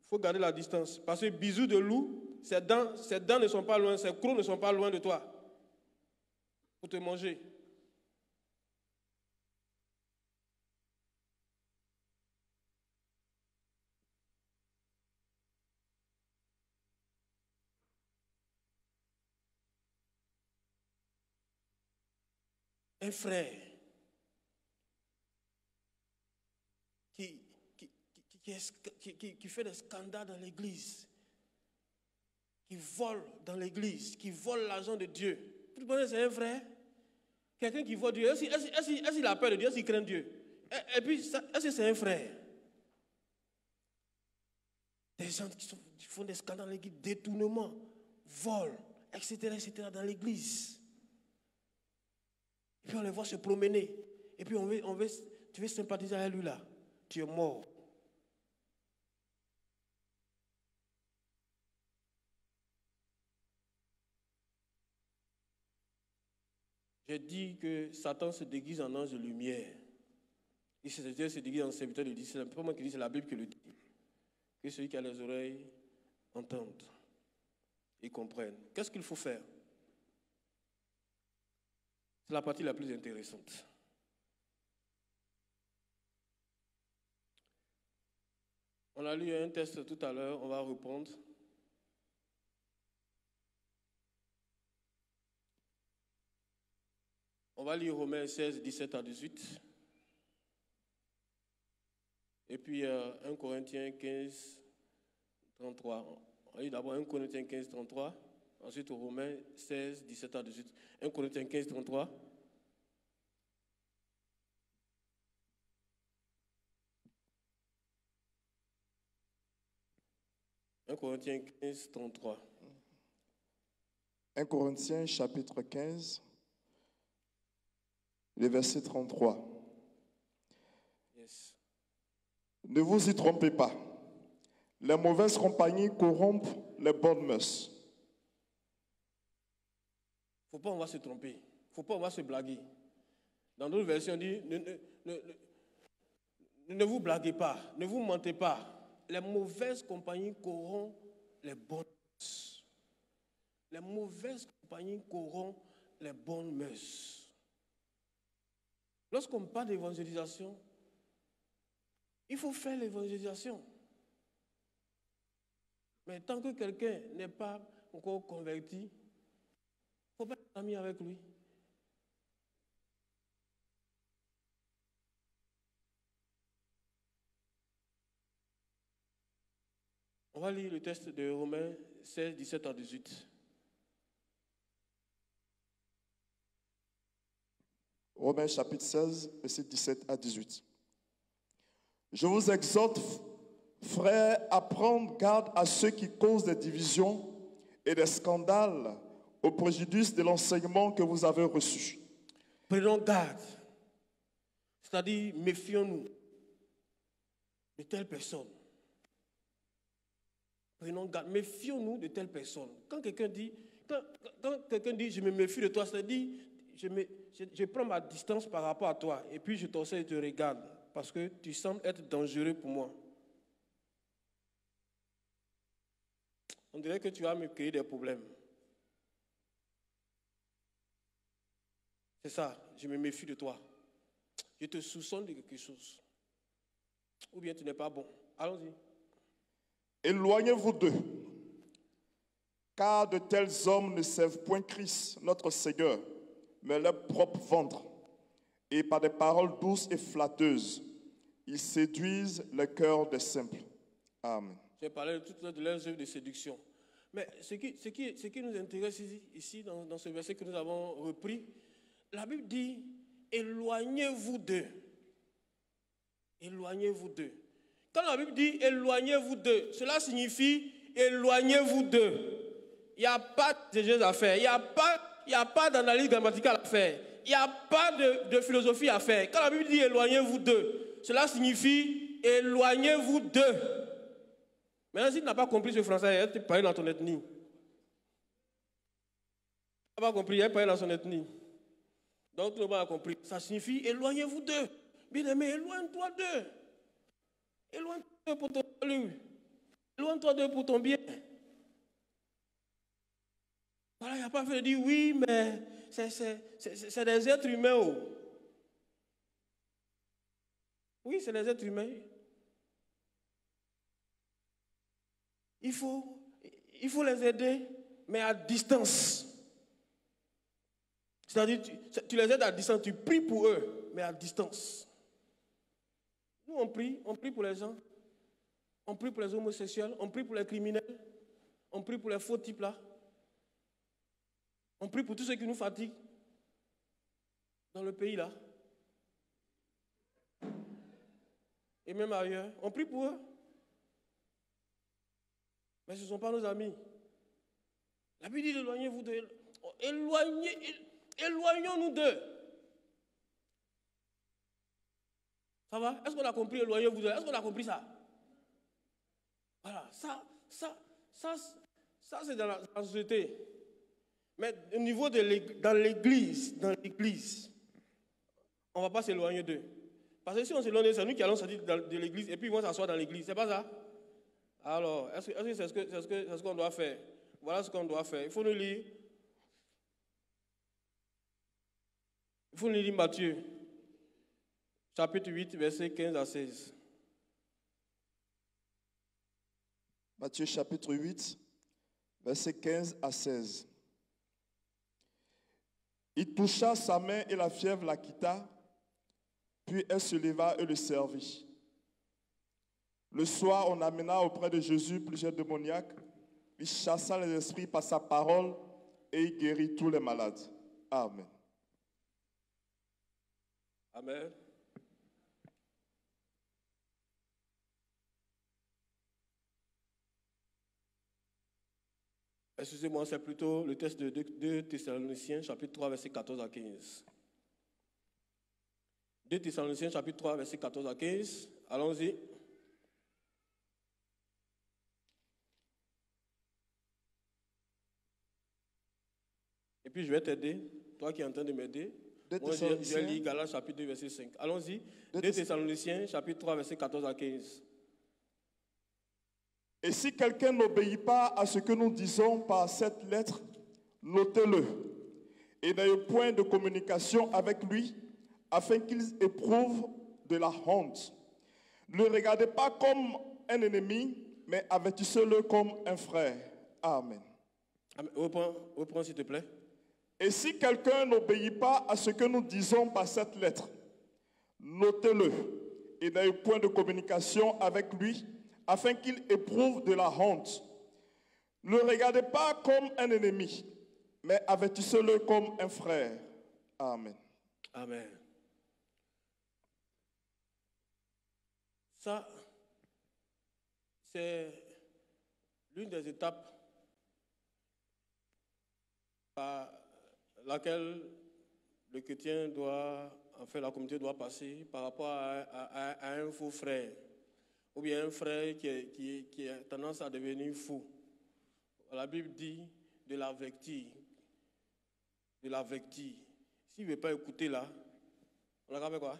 il faut garder la distance. Parce que bisous de loup, ses dents ne sont pas loin, ses crocs ne sont pas loin de toi pour te manger. Un frère qui fait des scandales dans l'église, qui vole dans l'église, qui vole l'argent de Dieu. Vous pensez que c'est un frère? Quelqu'un qui vole Dieu, est-ce qu'il a peur de Dieu, est-ce qu'il craint Dieu? Et puis, est-ce que c'est un frère? Des gens qui font des scandales dans l'église, détournement, vol, etc. dans l'église. Et puis on les voit se promener. Et puis tu veux sympathiser avec lui là. Tu es mort. J'ai dit que Satan se déguise en ange de lumière. Il se déguise en serviteur de Dieu. C'est pas moi qui dis, c'est la Bible qui le dit. Que celui qui a les oreilles entende et comprenne. Qu'est-ce qu'il faut faire? C'est la partie la plus intéressante. On a lu un texte tout à l'heure, on va répondre. On va lire Romains 16, 17 à 18. Et puis 1 Corinthiens 15, 33. On va lire d'abord 1 Corinthiens 15, 33. Ensuite Romains 16, 17 à 18. 1 Corinthiens 15, 33. « 1 Corinthiens 15, 33. 1 Corinthiens chapitre 15, le verset 33. Yes. Ne vous y trompez pas. Les mauvaises compagnies corrompent les bonnes mœurs. Il ne faut pas on va se tromper. Il ne faut pas on va se blaguer. Dans d'autres versions, on dit ne vous blaguez pas, ne vous mentez pas. Les mauvaises compagnies corrompent les bonnes mœurs. Les mauvaises compagnies corrompent les bonnes mœurs. Lorsqu'on parle d'évangélisation, il faut faire l'évangélisation. Mais tant que quelqu'un n'est pas encore converti, il ne faut pas être ami avec lui. On va lire le texte de Romains 16, 17 à 18. Romains chapitre 16, verset 17 à 18. Je vous exhorte, frères, à prendre garde à ceux qui causent des divisions et des scandales au préjudice de l'enseignement que vous avez reçu. Prenons garde, c'est-à-dire méfions-nous de telles personnes. Prenons garde, méfions-nous de telles personnes. Quand quelqu'un dit, je me méfie de toi, c'est-à-dire je prends ma distance par rapport à toi et puis je t'observe et te regarde parce que tu sembles être dangereux pour moi. On dirait que tu vas me créer des problèmes. C'est ça, je me méfie de toi. Je te soupçonne de quelque chose. Ou bien tu n'es pas bon. Allons-y. Éloignez-vous d'eux, car de tels hommes ne servent point Christ, notre Seigneur, mais leur propre ventre. Et par des paroles douces et flatteuses, ils séduisent le cœur des simples. Amen. J'ai parlé tout à l'heure de leurs œuvres de séduction. Mais ce qui nous intéresse ici dans ce verset que nous avons repris, la Bible dit, éloignez-vous d'eux. Éloignez-vous d'eux. Quand la Bible dit éloignez-vous d'eux, cela signifie éloignez-vous d'eux. Il n'y a pas de choses à faire. Il n'y a pas d'analyse grammaticale à faire. Il n'y a pas de philosophie à faire. Quand la Bible dit éloignez-vous d'eux, cela signifie éloignez-vous d'eux. Maintenant, si tu n'as pas compris ce français, tu parles dans ton ethnie. Tu n'as pas compris, elle parle dans son ethnie. Donc tout le monde a compris. Ça signifie éloignez-vous d'eux. Bien-aimé, éloigne-toi d'eux. Éloigne-toi d'eux pour ton salut. Éloigne-toi d'eux pour ton bien. Voilà, il n'y a pas fait de dire oui, mais c'est des êtres humains. Oh. Oui, c'est des êtres humains. Il faut les aider, mais à distance. C'est-à-dire, tu les aides à distance, tu pries pour eux, mais à distance. Nous, on prie pour les gens. On prie pour les homosexuels, on prie pour les criminels, on prie pour les faux types là. On prie pour tous ceux qui nous fatiguent dans le pays là. Et même ailleurs, on prie pour eux. Mais ce ne sont pas nos amis. La Bible dit éloignez-vous d'eux. Éloignons-nous d'eux. Ça va? Est-ce qu'on a compris éloignez-vous d'eux? Est-ce qu'on a compris ça? Voilà, ça c'est dans la société. Mais au niveau de dans l'église, on ne va pas s'éloigner d'eux. Parce que si on s'éloigne, c'est nous qui allons sortir de l'église et puis ils vont s'asseoir dans l'église. C'est pas ça? Alors, est-ce que c'est ce qu'on doit faire? Voilà ce qu'on doit faire. Il faut nous lire. Il faut nous lire Matthieu, chapitre 8, versets 15 à 16. Matthieu chapitre 8, versets 15 à 16. Il toucha sa main et la fièvre la quitta, puis elle se leva et le servit. Le soir, on amena auprès de Jésus plusieurs démoniaques. Il chassa les esprits par sa parole et il guérit tous les malades. Amen. Amen. Excusez-moi, c'est plutôt le texte de 2 Thessaloniciens, chapitre 3, verset 14 à 15. 2 Thessaloniciens, chapitre 3, verset 14 à 15. Allons-y. Et puis je vais t'aider, toi qui es en train de m'aider. Moi, je vais lire Galates, chapitre 2, verset 5. Allons-y. 2 Thessaloniciens, chapitre 3, verset 14 à 15. Et si quelqu'un n'obéit pas à ce que nous disons par cette lettre, notez-le et n'ayez point de communication avec lui afin qu'il éprouve de la honte. Ne le regardez pas comme un ennemi, mais avertissez-le comme un frère. Amen. Reprends s'il te plaît. Et si quelqu'un n'obéit pas à ce que nous disons par cette lettre, notez-le et n'ayez point de communication avec lui afin qu'il éprouve de la honte. Ne le regardez pas comme un ennemi, mais avertissez-le comme un frère. Amen. Amen. Ça, c'est l'une des étapes par laquelle le chrétien doit, la communauté doit passer par rapport à un faux frère. Ou bien un frère qui a tendance à devenir fou. La Bible dit de l'avertir. De l'avertir. S'il ne veut pas écouter là, on a fait quoi?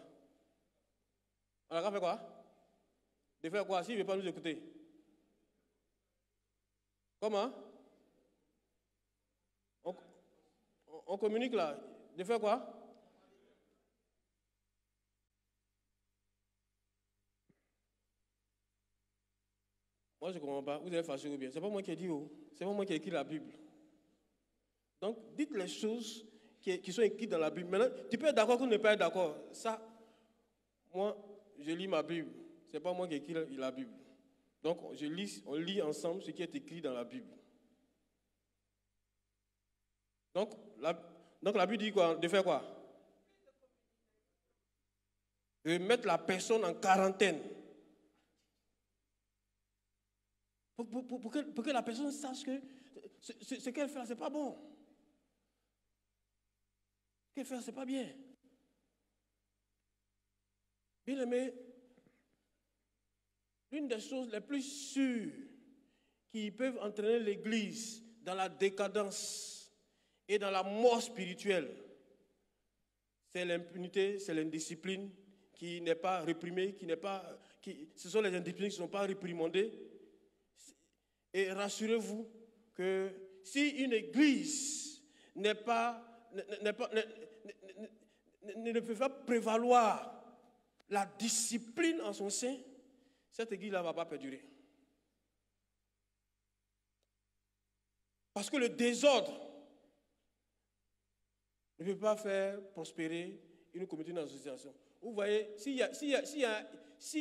On a fait quoi? De faire quoi? S'il ne veut pas nous écouter. Comment? On communique là. De faire quoi? Moi, je ne comprends pas. Vous avez fâché ou bien? Ce n'est pas moi qui ai dit, oh. C'est pas moi qui ai écrit la Bible. Donc, dites les choses qui sont écrites dans la Bible. Maintenant, tu peux être d'accord ou ne pas être d'accord. Ça, moi, je lis ma Bible. Ce n'est pas moi qui ai écrit la Bible. Donc, on lit ensemble ce qui est écrit dans la Bible. Donc, la Bible dit quoi? De faire quoi? De mettre la personne en quarantaine. Pour que la personne sache que ce qu'elle fait, ce n'est pas bon. Ce qu'elle fait, ce n'est pas bien. Bien aimé, l'une des choses les plus sûres qui peuvent entraîner l'Église dans la décadence et dans la mort spirituelle, c'est l'impunité, c'est l'indiscipline qui n'est pas réprimée, ce sont les indisciplines qui ne sont pas réprimandées. Et rassurez-vous que si une église ne peut pas prévaloir la discipline en son sein, cette église-là ne va pas perdurer. Parce que le désordre ne peut pas faire prospérer une communauté d'association. Vous voyez, s'il y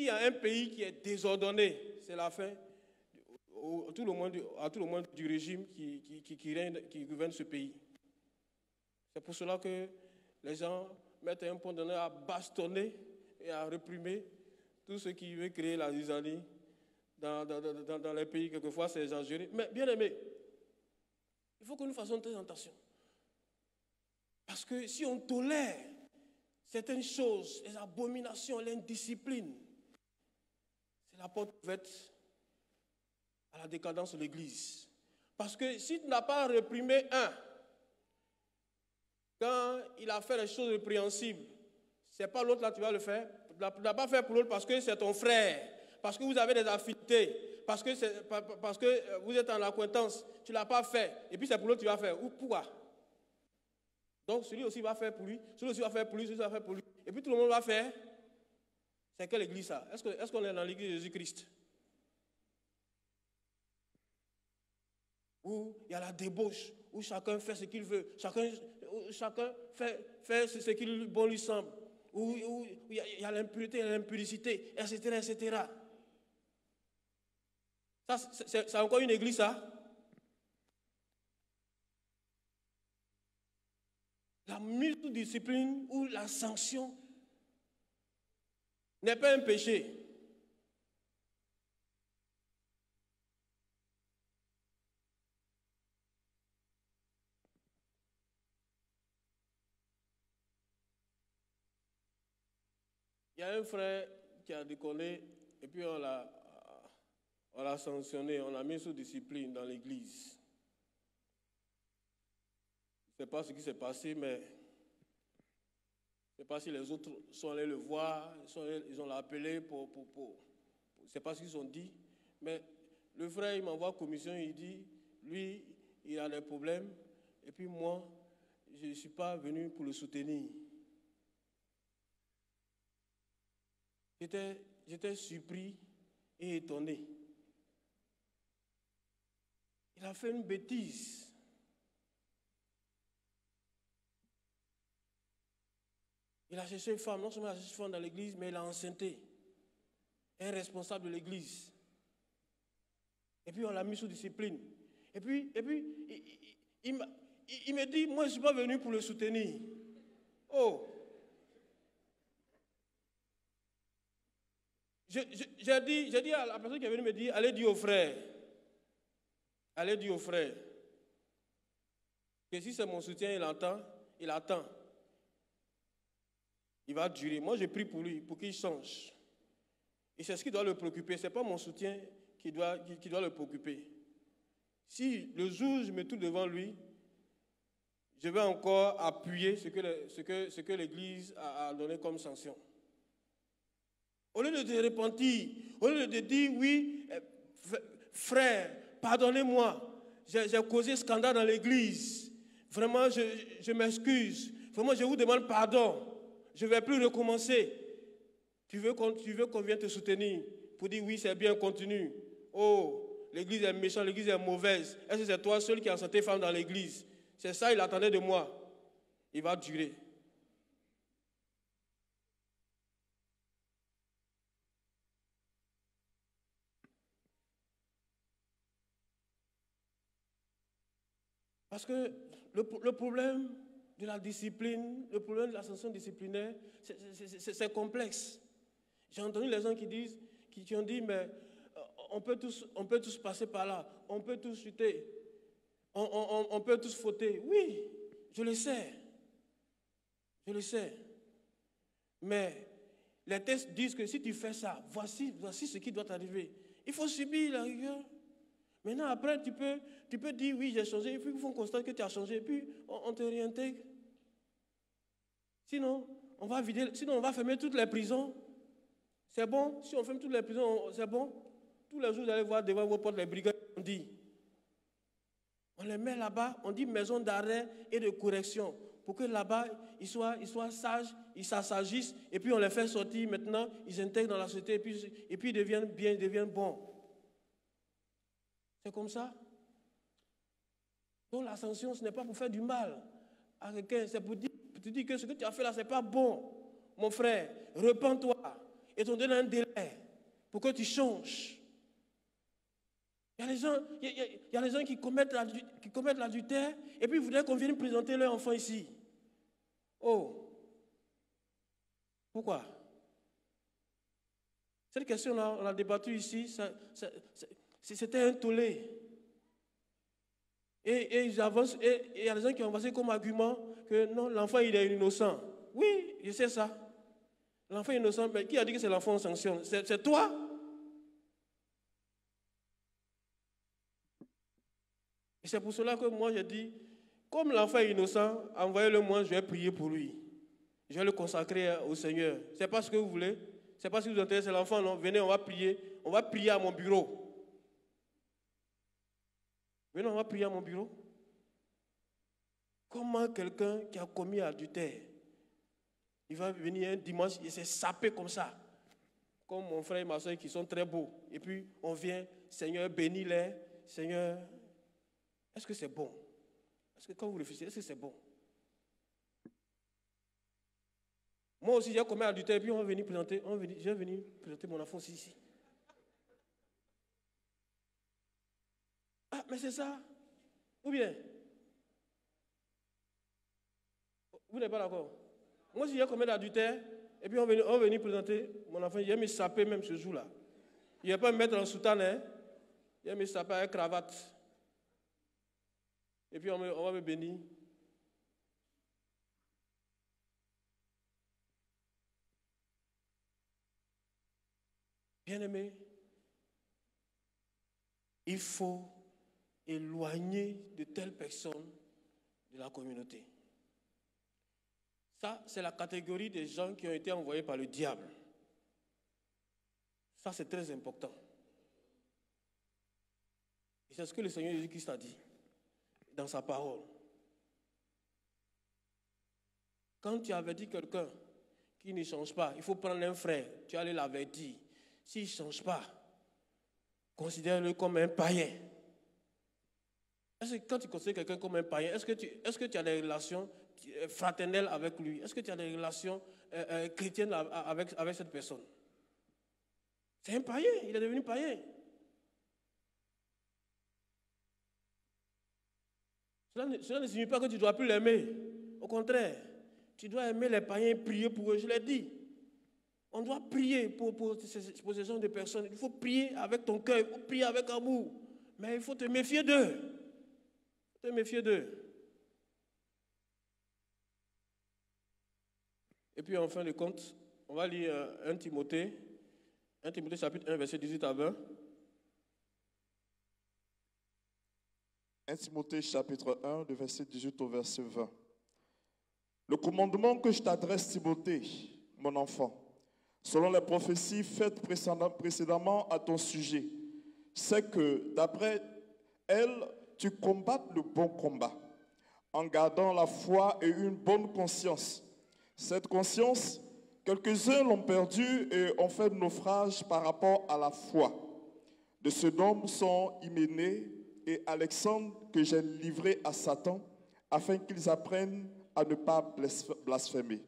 a un pays qui est désordonné, c'est la fin à tout le monde du régime qui gouverne ce pays. C'est pour cela que les gens mettent un point d'honneur à bastonner et à réprimer tout ce qui veut créer la zizanie dans les pays. Quelquefois, c'est exagéré. Mais bien aimé, il faut que nous fassions très attention. Parce que si on tolère certaines choses, les abominations, l'indiscipline, c'est la porte ouverte à la décadence de l'Église. Parce que si tu n'as pas réprimé un, quand il a fait les choses répréhensibles, ce n'est pas l'autre là qui va le faire. Tu n'as pas fait pour l'autre parce que c'est ton frère, parce que vous avez des affinités, parce que vous êtes en accointance, tu ne l'as pas fait. Et puis c'est pour l'autre que tu vas faire. Ou pourquoi? Donc celui aussi va faire pour lui, celui aussi va faire pour lui, celui aussi va faire pour lui. Et puis tout le monde va faire. C'est quelle église ça? Est-ce qu'on est dans l'église de Jésus-Christ? Où il y a la débauche, où chacun fait ce qu'il veut, chacun fait ce qui bon lui semble, où il y a l'impureté, l'impudicité, etc., etc. Ça, c'est encore une église, ça? La multidiscipline ou la sanction n'est pas un péché. Il y a un frère qui a déconné et puis on l'a sanctionné, on l'a mis sous discipline dans l'église. Je ne sais pas ce qui s'est passé, mais je ne sais pas si les autres sont allés le voir, ils ont l'appelé je ne sais pas ce qu'ils ont dit, mais le frère, il m'envoie commission, il dit, lui, il a des problèmes, et puis moi, je ne suis pas venu pour le soutenir. J'étais surpris et étonné. Il a fait une bêtise. Il a cherché une femme, non seulement il a cherché une femme dans l'église, mais il a enceinté un responsable de l'église. Et puis on l'a mis sous discipline. Et puis il me dit, moi je ne suis pas venu pour le soutenir. Oh! J'ai dit à la personne qui est venue me dire, allez dire au frère que si c'est mon soutien, il attend. Il va durer. Moi, j'ai pris pour lui, pour qu'il change. Et c'est ce qui doit le préoccuper. Ce n'est pas mon soutien qui doit le préoccuper. Si le jour où je me trouve devant lui, je vais encore appuyer ce que l'Église a donné comme sanction. Au lieu de te repentir, au lieu de dire, oui, frère, pardonnez-moi, j'ai causé scandale dans l'église. Vraiment, je m'excuse. Vraiment, je vous demande pardon. Je ne vais plus recommencer. Tu veux qu'on vienne te soutenir pour dire, oui, c'est bien, continue. Oh, l'église est méchante, l'église est mauvaise. Est-ce que c'est toi seul qui as santé femme dans l'église? C'est ça, il attendait de moi. Il va durer. Parce que le problème de la discipline, le problème de la sanction disciplinaire, c'est complexe. J'ai entendu les gens qui ont dit, mais on peut tous passer par là, on peut tous chuter, on peut tous fauter. Oui, je le sais. Mais les textes disent que si tu fais ça, voici ce qui doit t'arriver. Il faut subir la rigueur. Maintenant, après, tu peux dire, oui, j'ai changé, et puis il faut qu'on constate que tu as changé, et puis on te réintègre. Sinon, on va fermer toutes les prisons. C'est bon? Si on ferme toutes les prisons, c'est bon? Tous les jours, vous allez voir devant vos portes les brigades, on dit. On les met là-bas, on dit maison d'arrêt et de correction. Pour que là-bas, ils soient sages, ils s'assagissent, et puis on les fait sortir maintenant, ils intègrent dans la société, et puis ils deviennent bien, ils deviennent bons. C'est comme ça. Donc l'ascension, ce n'est pas pour faire du mal à quelqu'un, c'est pour te dire que ce que tu as fait là, ce n'est pas bon. Mon frère, repens-toi et t'en donne un délai pour que tu changes. Il y a les gens qui commettent l'adultère et puis ils voudraient qu'on vienne présenter leur enfant ici. Oh, pourquoi? Cette question-là, on l'a débattue ici, c'était un tollé. Et ils avancent, et il y a des gens qui ont avancé comme argument que non, l'enfant il est innocent. Oui, je sais ça. L'enfant est innocent, mais qui a dit que c'est l'enfant en sanction? C'est toi? Et c'est pour cela que moi je dis, comme l'enfant est innocent, envoyez-le moi, je vais prier pour lui. Je vais le consacrer au Seigneur. C'est pas ce que vous voulez? C'est pas ce que vous intéresse, c'est l'enfant, non? Venez, on va prier. On va prier à mon bureau. Venez, on va prier à mon bureau. Comment quelqu'un qui a commis adultère, il va venir un dimanche, il s'est sapé comme ça, comme mon frère et ma soeur qui sont très beaux. Et puis on vient, Seigneur, bénis-les. Seigneur, est-ce que c'est bon? Est-ce que quand vous réfléchissez, est-ce que c'est bon? Moi aussi, j'ai commis adultère, puis je vais venir présenter mon enfant aussi ici. Ah, mais c'est ça? Ou bien? Vous n'êtes pas d'accord? Moi, si j'ai commis l'adultère, et puis on va venir présenter mon enfant, il va me saper même ce jour-là. Il ne va pas me mettre en soutane, hein? Il va me saper avec cravate. Et puis on va me bénir. Bien-aimé, il faut éloigner de telles personnes de la communauté. Ça, c'est la catégorie des gens qui ont été envoyés par le diable. Ça, c'est très important. Et c'est ce que le Seigneur Jésus-Christ a dit dans sa parole. Quand tu avertis quelqu'un qui ne change pas, il faut prendre un frère, tu allais l'avertir. S'il ne change pas, considère-le comme un païen. Est-ce que quand tu considères quelqu'un comme un païen, est-ce que tu as des relations fraternelles avec lui? Est-ce que tu as des relations chrétiennes avec cette personne? C'est un païen, il est devenu païen. Cela ne signifie pas que tu ne dois plus l'aimer. Au contraire, tu dois aimer les païens et prier pour eux, je l'ai dit. On doit prier pour ces gens de personnes. Il faut prier avec ton cœur, il faut prier avec amour. Mais il faut te méfier d'eux. Te méfier d'eux. Et puis en fin de compte, on va lire 1 Timothée chapitre 1, verset 18 à 20. 1 Timothée chapitre 1, de verset 18 au verset 20. Le commandement que je t'adresse, Timothée, mon enfant, selon les prophéties faites précédemment à ton sujet, c'est que d'après elles, tu combattes le bon combat, en gardant la foi et une bonne conscience. Cette conscience, quelques-uns l'ont perdue et ont fait naufrage par rapport à la foi. De ce nombre sont Hyménée et Alexandre que j'ai livrés à Satan, afin qu'ils apprennent à ne pas blasphémer.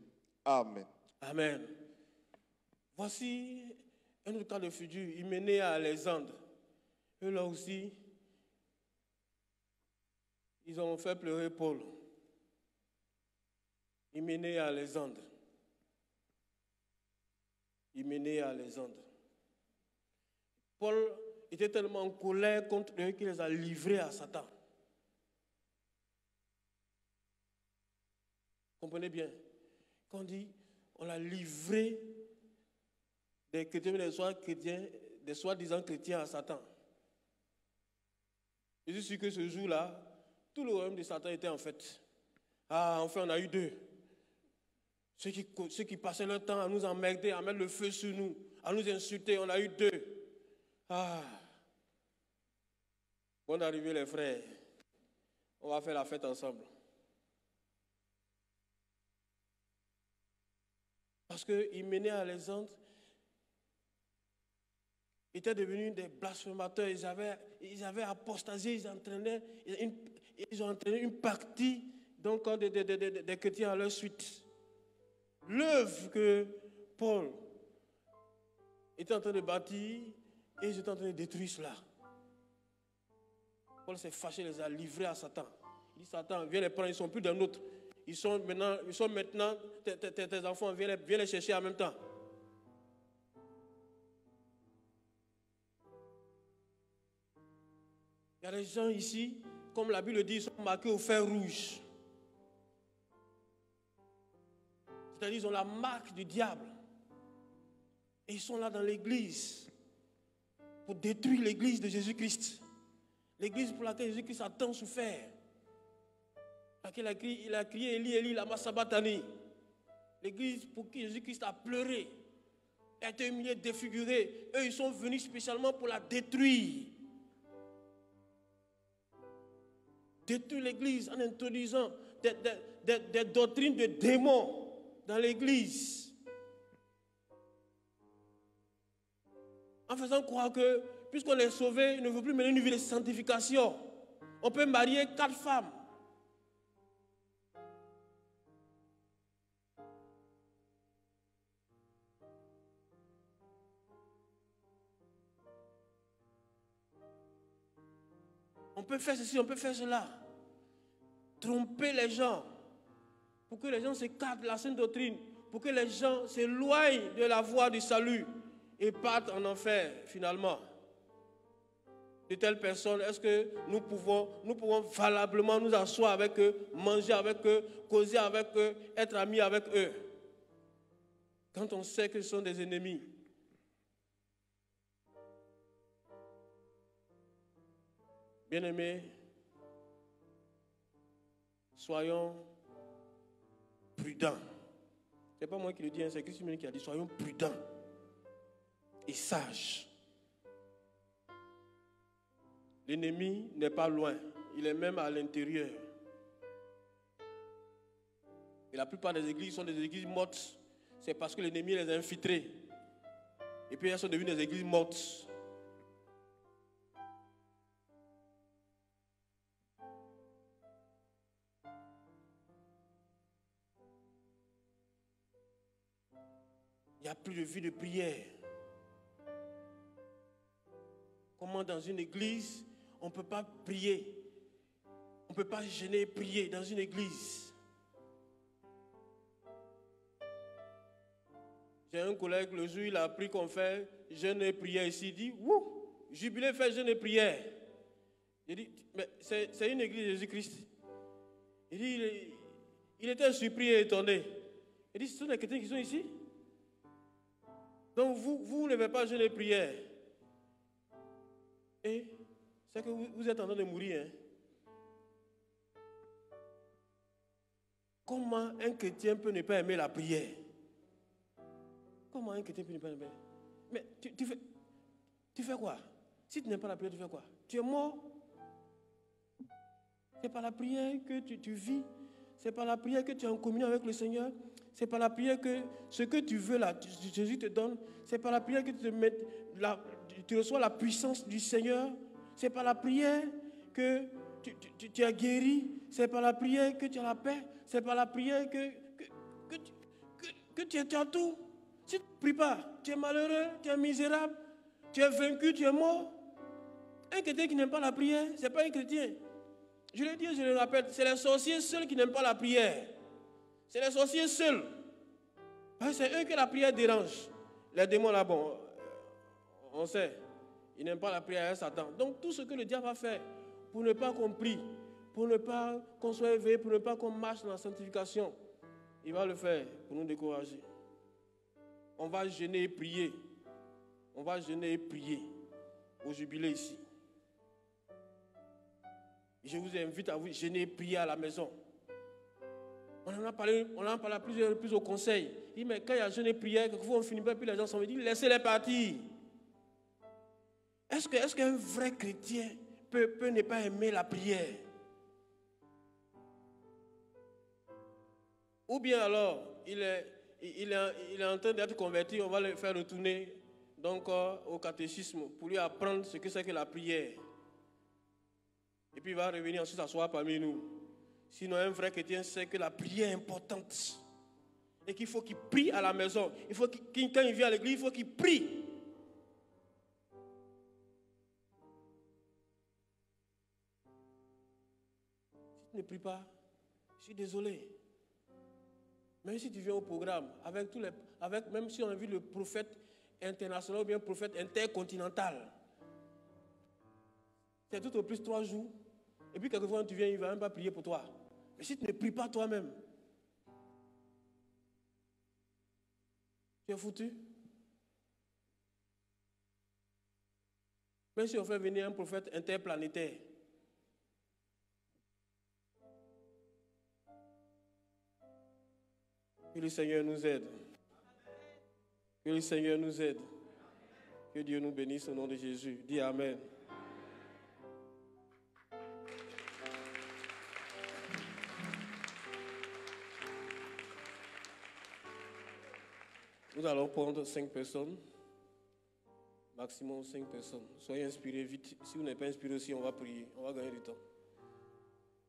Amen. Amen. Voici un autre cas de figure, Hyménée à Alexandre. Eux là aussi, ils ont fait pleurer Paul. Hyménée à Alexandre. Hyménée à Alexandre. Paul était tellement en colère contre eux qu'il les a livrés à Satan. Comprenez bien. Quand on dit on a livré des chrétiens, des soi-disant chrétiens à Satan. Je suis sûr que ce jour-là, tout le royaume de Satan était en fête. Ah, enfin, on a eu deux. Ceux qui passaient leur temps à nous emmerder, à mettre le feu sur nous, à nous insulter, on a eu 2. Ah! Bonne arrivée les frères. On va faire la fête ensemble. Parce qu'ils menaient Alexandre, ils étaient devenus des blasphémateurs, ils avaient apostasié, ils ont entraîné une partie donc, des chrétiens à leur suite. L'œuvre que Paul était en train de bâtir, et ils étaient en train de détruire cela. Paul s'est fâché, les a livrés à Satan. Il dit, Satan, viens les prendre, ils ne sont plus des nôtres. Ils sont maintenant tes enfants, viens les chercher en même temps. Il y a des gens ici, comme la Bible dit, ils sont marqués au fer rouge. C'est-à-dire ils ont la marque du diable. Et ils sont là dans l'église pour détruire l'église de Jésus-Christ. L'église pour laquelle Jésus-Christ a tant souffert. Il a crié Élie, Élie, lama sabachthani. L'église pour qui Jésus-Christ a pleuré, a été humilié, défiguré. Eux, ils sont venus spécialement pour la détruire. Détruire l'église en introduisant des doctrines de démons dans l'église. En faisant croire que, puisqu'on est sauvé, il ne veut plus mener une vie de sanctification. On peut marier 4 femmes. On peut faire ceci, on peut faire cela. Tromper les gens pour que les gens s'écartent de la sainte doctrine, pour que les gens s'éloignent de la voie du salut et partent en enfer finalement. De telles personnes, est-ce que nous pouvons valablement nous asseoir avec eux, manger avec eux, causer avec eux, être amis avec eux, quand on sait que ce sont des ennemis? Bien-aimés, soyons prudents. Ce n'est pas moi qui le dis, c'est Christ qui a dit, soyons prudents et sages. L'ennemi n'est pas loin, il est même à l'intérieur. Et la plupart des églises sont des églises mortes. C'est parce que l'ennemi les a infiltrées. Et puis elles sont devenues des églises mortes. Il n'y a plus de vie de prière. Comment dans une église, on ne peut pas prier. On ne peut pas jeûner et prier dans une église. J'ai un collègue, le jour il a appris qu'on fait jeûne et prière ici. Il dit, wouh, jubilé fait jeûne et prière. J'ai dit, mais c'est une église de Jésus-Christ. Il dit, il était surpris et étonné. Il dit, ce sont des chrétiens qui sont ici. Donc vous ne levez pas jeûne et prière. Et c'est que vous êtes en train de mourir. Hein? Comment un chrétien peut ne pas aimer la prière? Comment un chrétien peut ne pas aimer? Mais tu fais quoi? Si tu n'aimes pas la prière, tu fais quoi? Tu es mort. C'est par la prière que tu vis. C'est par la prière que tu es en communion avec le Seigneur. C'est par la prière que ce que tu veux là, Jésus te donne. C'est par la prière que tu reçois la puissance du Seigneur. C'est par la prière que tu es guéri. C'est par la prière que tu as la paix. C'est par la prière que tu as tout. Si tu ne pries pas, tu es malheureux, tu es misérable, tu es vaincu, tu es mort. Un chrétien qui n'aime pas la prière, ce n'est pas un chrétien. Je le dis, je le rappelle, c'est les sorciers seuls qui n'aiment pas la prière. C'est les sorciers seuls. C'est eux que la prière dérange. Les démons là, bon, on sait, ils n'aiment pas la prière à Satan. Donc tout ce que le diable va faire pour ne pas qu'on prie, pour ne pas qu'on soit éveillé, pour ne pas qu'on marche dans la sanctification, il va le faire pour nous décourager. On va jeûner et prier. On va jeûner et prier au jubilé ici. Je vous invite à vous jeûner et prier à la maison. On en a parlé à plusieurs reprises au conseil. Il dit, mais quand il y a jeûne et prière, quelquefois on finit pas, puis les gens sont dit, laissez-les partir. Est-ce qu'un vrai chrétien peut ne pas aimer la prière? Ou bien alors, il est en train d'être converti, on va le faire retourner donc, au catéchisme pour lui apprendre ce que c'est que la prière. Et puis il va revenir ensuite s'asseoir parmi nous. Sinon, un vrai chrétien sait que la prière est importante. Et qu'il faut qu'il prie à la maison. Il faut quand il vient à l'église, il faut qu'il prie. Si tu ne pries pas, je suis désolé. Même si tu viens au programme, même si on a vu le prophète international ou bien le prophète intercontinental, c'est tout au plus 3 jours. Et puis quelquefois quand tu viens, il ne va même pas prier pour toi. Mais si tu ne pries pas toi-même, tu es foutu. Même si on fait venir un prophète interplanétaire, que le Seigneur nous aide. Que le Seigneur nous aide. Que Dieu nous bénisse au nom de Jésus. Dis Amen. Nous allons prendre 5 personnes. Maximum 5 personnes. Soyez inspirés vite. Si vous n'êtes pas inspiré aussi, on va prier. On va gagner du temps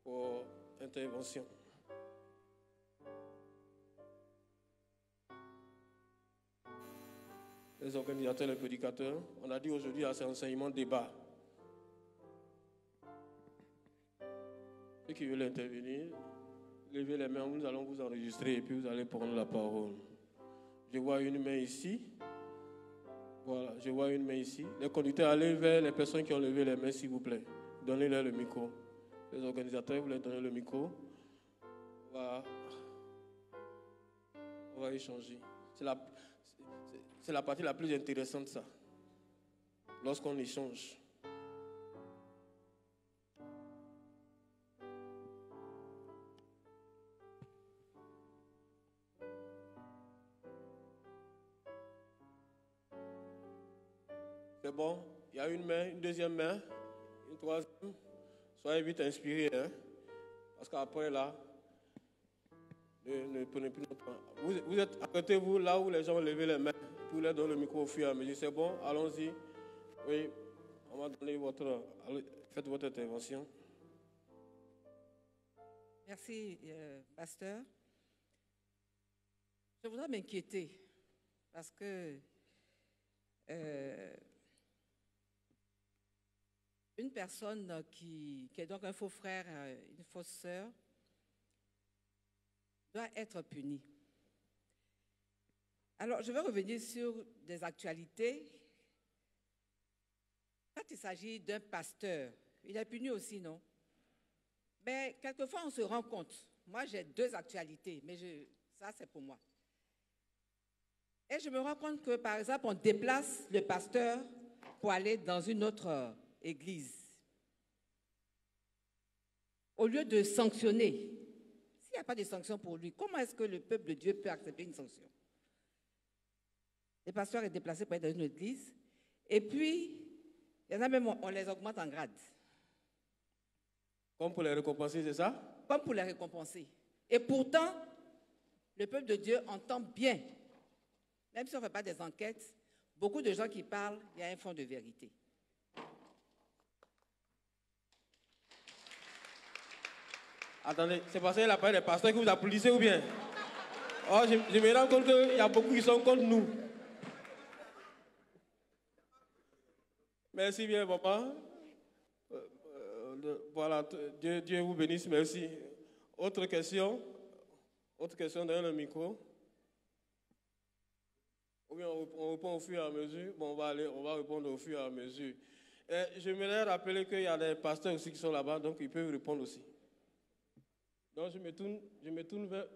pour intervention. Les organisateurs, les prédicateurs, on a dit aujourd'hui à cet enseignement débat. Ceux qui veulent intervenir, levez les mains, nous allons vous enregistrer et puis vous allez prendre la parole. Je vois une main ici. Voilà, je vois une main ici. Les conducteurs, allez vers les personnes qui ont levé les mains, s'il vous plaît. Donnez-leur le micro. Les organisateurs, vous leur donnez le micro. On va échanger. C'est la partie la plus intéressante, ça. Lorsqu'on échange. C'est bon, il y a une main, une deuxième main, une troisième. Soyez vite inspirés, hein? Parce qu'après là, ne prenez plus notre temps. Vous êtes arrêtez-vous là où les gens ont levé les mains. Vous leur donnez le micro au fur et à mesure. C'est bon, allons-y. Oui, on va donner faites votre intervention. Merci, pasteur. Je voudrais m'inquiéter parce que une personne qui est donc un faux frère, une fausse sœur, doit être punie. Alors, je vais revenir sur des actualités. Quand il s'agit d'un pasteur, il est puni aussi, non? Mais quelquefois, on se rend compte. Moi, j'ai 2 actualités, mais ça, c'est pour moi. Et je me rends compte que, par exemple, on déplace le pasteur pour aller dans une autre église. Au lieu de sanctionner, s'il n'y a pas de sanction pour lui, comment est-ce que le peuple de Dieu peut accepter une sanction? Le pasteur est déplacé pour être dans une église, et puis, il y en a même, on les augmente en grade. Comme pour les récompenser, c'est ça? Comme pour les récompenser. Et pourtant, le peuple de Dieu entend bien. Même si on ne fait pas des enquêtes, beaucoup de gens qui parlent, il y a un fond de vérité. Attendez, c'est parce qu'il a parlé des pasteurs que vous applaudissez ou bien? Oh, je me rends compte qu'il y a beaucoup qui sont contre nous. Merci bien, papa. Voilà, Dieu vous bénisse, merci. Autre question? Autre question derrière le micro? Ou bien on répond au fur et à mesure? Bon, on va répondre au fur et à mesure. Je voudrais rappeler qu'il y a des pasteurs aussi qui sont là-bas, donc ils peuvent répondre aussi. Donc je me tourne vers...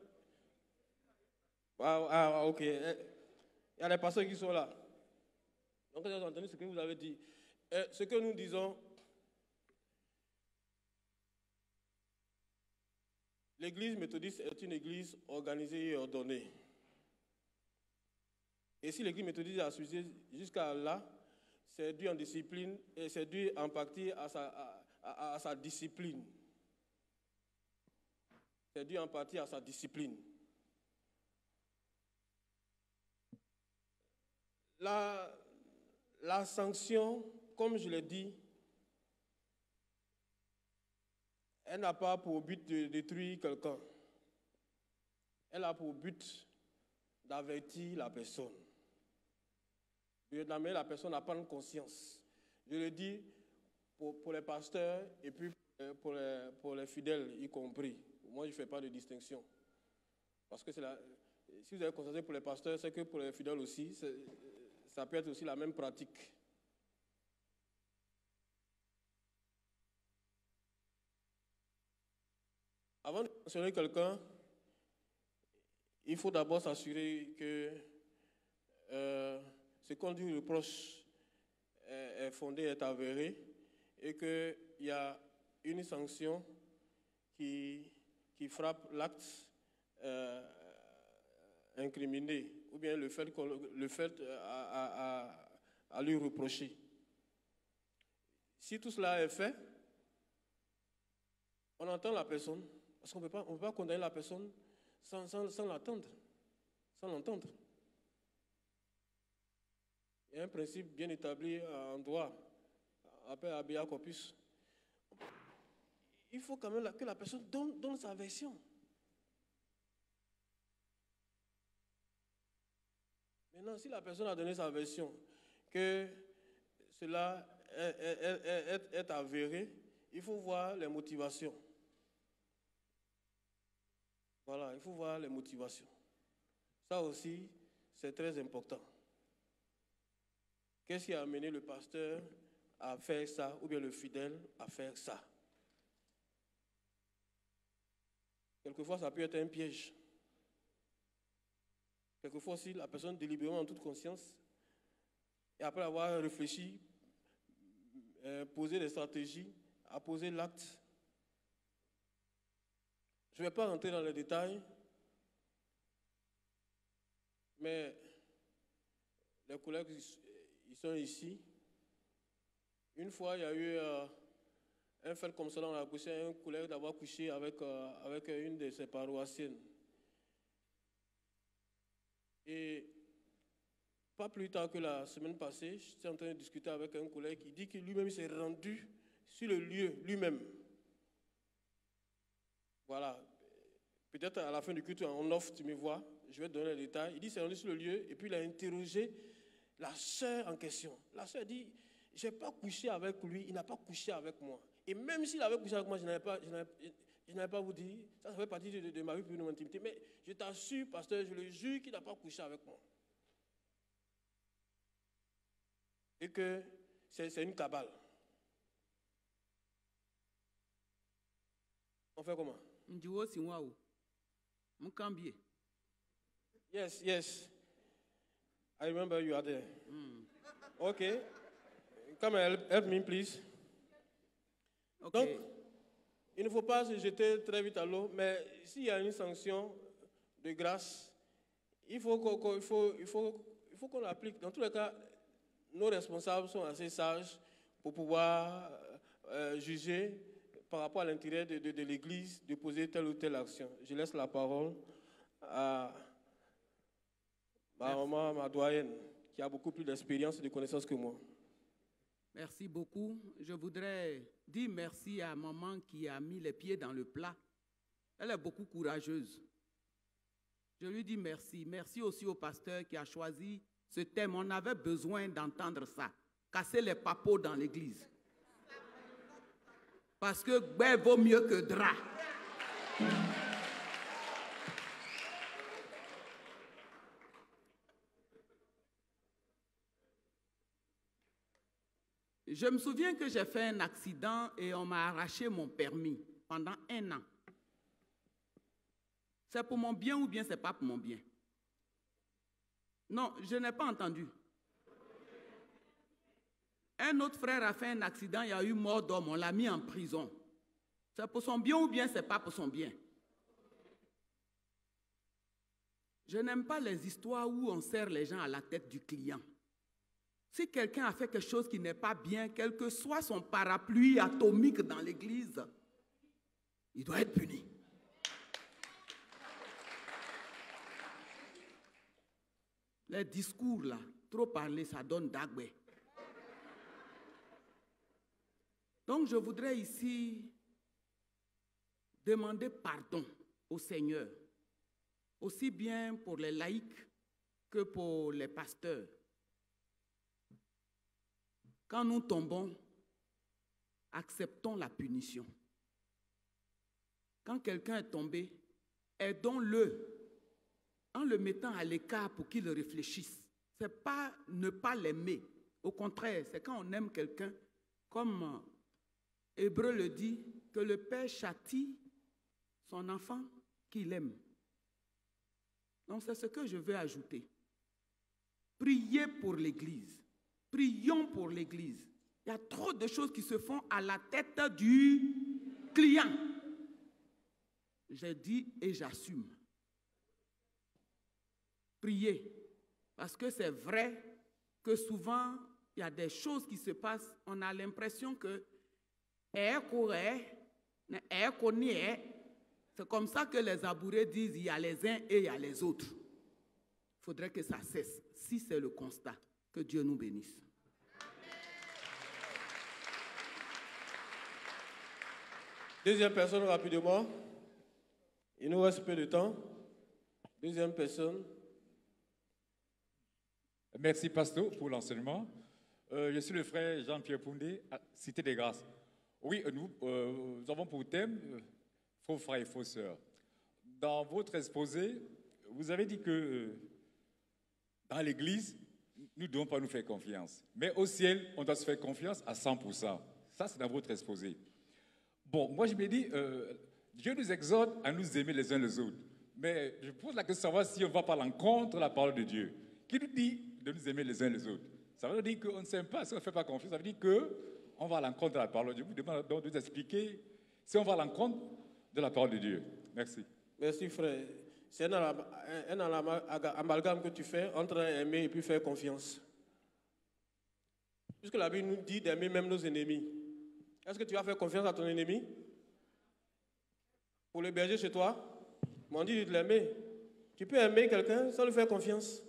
Ok. Il y a des pasteurs qui sont là. Donc j'ai entendu ce que vous avez dit. Ce que nous disons, L'église méthodiste est une église organisée et ordonnée. Et si l'église méthodiste a suivi jusqu'à là, c'est dû en discipline et c'est dû en partie à sa discipline. C'est dû en partie à sa discipline. La sanction, comme je l'ai dit, elle n'a pas pour but de détruire quelqu'un. Elle a pour but d'avertir la personne, d'amener la personne à prendre conscience. Je le dis pour les pasteurs et puis pour les fidèles y compris. Moi, je ne fais pas de distinction. Parce que si vous avez constaté pour les pasteurs, c'est que pour les fidèles aussi, ça peut être aussi la même pratique. Avant de sanctionner quelqu'un, il faut d'abord s'assurer que ce qu'on lui reproche est fondé, est avéré, et qu'il y a une sanction qui frappe l'acte incriminé, ou bien le fait à lui reprocher. Si tout cela est fait, on entend la personne, parce qu'on ne peut pas condamner la personne sans l'entendre. Il y a un principe bien établi en droit, appelé habeas corpus. Il faut quand même que la personne donne sa version. Maintenant, si la personne a donné sa version, que cela est avéré, il faut voir les motivations. Voilà, il faut voir les motivations. Ça aussi, c'est très important. Qu'est-ce qui a amené le pasteur à faire ça, ou bien le fidèle à faire ça? Quelquefois, ça peut être un piège. Quelquefois aussi, la personne délibérément en toute conscience, et après avoir réfléchi, posé des stratégies, a posé l'acte. Je ne vais pas rentrer dans les détails, mais les collègues, ils sont ici. Une fois, il y a eu un fait comme cela, on a poussé un collègue d'avoir couché avec une de ses paroissiennes. Et pas plus tard que la semaine passée, j'étais en train de discuter avec un collègue qui dit que lui-même s'est rendu sur le lieu, lui-même. Voilà. Peut-être à la fin du culte, en off, tu me vois, je vais te donner les détails. Il dit qu'il s'est rendu sur le lieu et puis il a interrogé la sœur en question. La sœur dit, je n'ai pas couché avec lui, il n'a pas couché avec moi. Et même s'il avait couché avec moi, je n'avais pas vous dire, ça fait partie de ma vie pour une intimité. Mais je t'assure, pasteur, je le jure qu'il n'a pas couché avec moi. Et que c'est une cabale. On fait comment? Yes. I remember you are there. Okay. Come and help me, please. Okay. Donc, il ne faut pas se jeter très vite à l'eau, mais s'il y a une sanction de grâce, il faut qu'on l'applique. Dans tous les cas, nos responsables sont assez sages pour pouvoir juger par rapport à l'intérêt de l'Église de poser telle ou telle action. Je laisse la parole à ma maman, ma doyenne, qui a beaucoup plus d'expérience et de connaissances que moi. Merci beaucoup. Je voudrais dire merci à maman qui a mis les pieds dans le plat. Elle est beaucoup courageuse. Je lui dis merci. Merci aussi au pasteur qui a choisi ce thème. On avait besoin d'entendre ça. Casser les papeaux dans l'église. Parce que ben vaut mieux que drap. Je me souviens que j'ai fait un accident et on m'a arraché mon permis pendant 1 an. C'est pour mon bien ou bien c'est pas pour mon bien? Non, je n'ai pas entendu. Un autre frère a fait un accident, il y a eu mort d'homme, on l'a mis en prison. C'est pour son bien ou bien c'est pas pour son bien? Je n'aime pas les histoires où on serre les gens à la tête du client. Si quelqu'un a fait quelque chose qui n'est pas bien, quel que soit son parapluie atomique dans l'église, il doit être puni. Les discours là, trop parler, ça donne d'agbe. Donc je voudrais ici demander pardon au Seigneur, aussi bien pour les laïcs que pour les pasteurs. Quand nous tombons, acceptons la punition. Quand quelqu'un est tombé, aidons-le en le mettant à l'écart pour qu'il réfléchisse. Ce n'est pas ne pas l'aimer. Au contraire, c'est quand on aime quelqu'un, comme Hébreu le dit, que le Père châtie son enfant qu'il aime. Donc c'est ce que je veux ajouter. Priez pour l'Église. Prions pour l'Église. Il y a trop de choses qui se font à la tête du client. J'ai dit et j'assume. Priez. Parce que c'est vrai que souvent, il y a des choses qui se passent. On a l'impression que c'est comme ça que les abourés disent il y a les uns et il y a les autres. Il faudrait que ça cesse. Si c'est le constat, que Dieu nous bénisse. Deuxième personne, rapidement. Il nous reste peu de temps. Deuxième personne. Merci, pasteur, pour l'enseignement. Je suis le frère Jean-Pierre Poundé, à Cité des Grâces. Oui, nous avons pour thème faux frères et faux sœurs. Dans votre exposé, vous avez dit que dans l'Église, nous ne devons pas nous faire confiance. Mais au ciel, on doit se faire confiance à 100%. Ça, c'est dans votre exposé. Bon, moi, je me dis, Dieu nous exhorte à nous aimer les uns les autres. Mais je pose la question de savoir si on ne va pas à l'encontre de la parole de Dieu. Qui nous dit de nous aimer les uns les autres? Ça veut dire qu'on ne s'aime pas, si on ne fait pas confiance, ça veut dire qu'on va à l'encontre de la parole de Dieu. Je vous demande donc de nous expliquer si on va à l'encontre de la parole de Dieu. Merci. Merci, frère. C'est un amalgame que tu fais entre aimer et puis faire confiance. Puisque la Bible nous dit d'aimer même nos ennemis. Est-ce que tu vas faire confiance à ton ennemi? Pour le berger chez toi, on dit de l'aimer. Tu peux aimer quelqu'un sans lui faire confiance.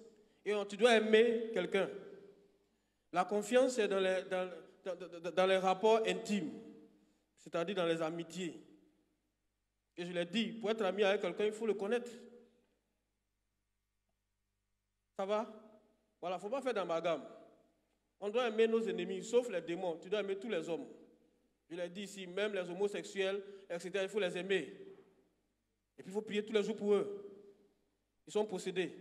Et tu dois aimer quelqu'un. La confiance, c'est dans les rapports intimes, c'est-à-dire dans les amitiés. Et je l'ai dit, pour être ami avec quelqu'un, il faut le connaître. Ça va? Voilà, il ne faut pas faire d'amalgame. On doit aimer nos ennemis, sauf les démons. Tu dois aimer tous les hommes. Je l'ai dit ici, même les homosexuels, etc., il faut les aimer. Et puis il faut prier tous les jours pour eux. Ils sont possédés.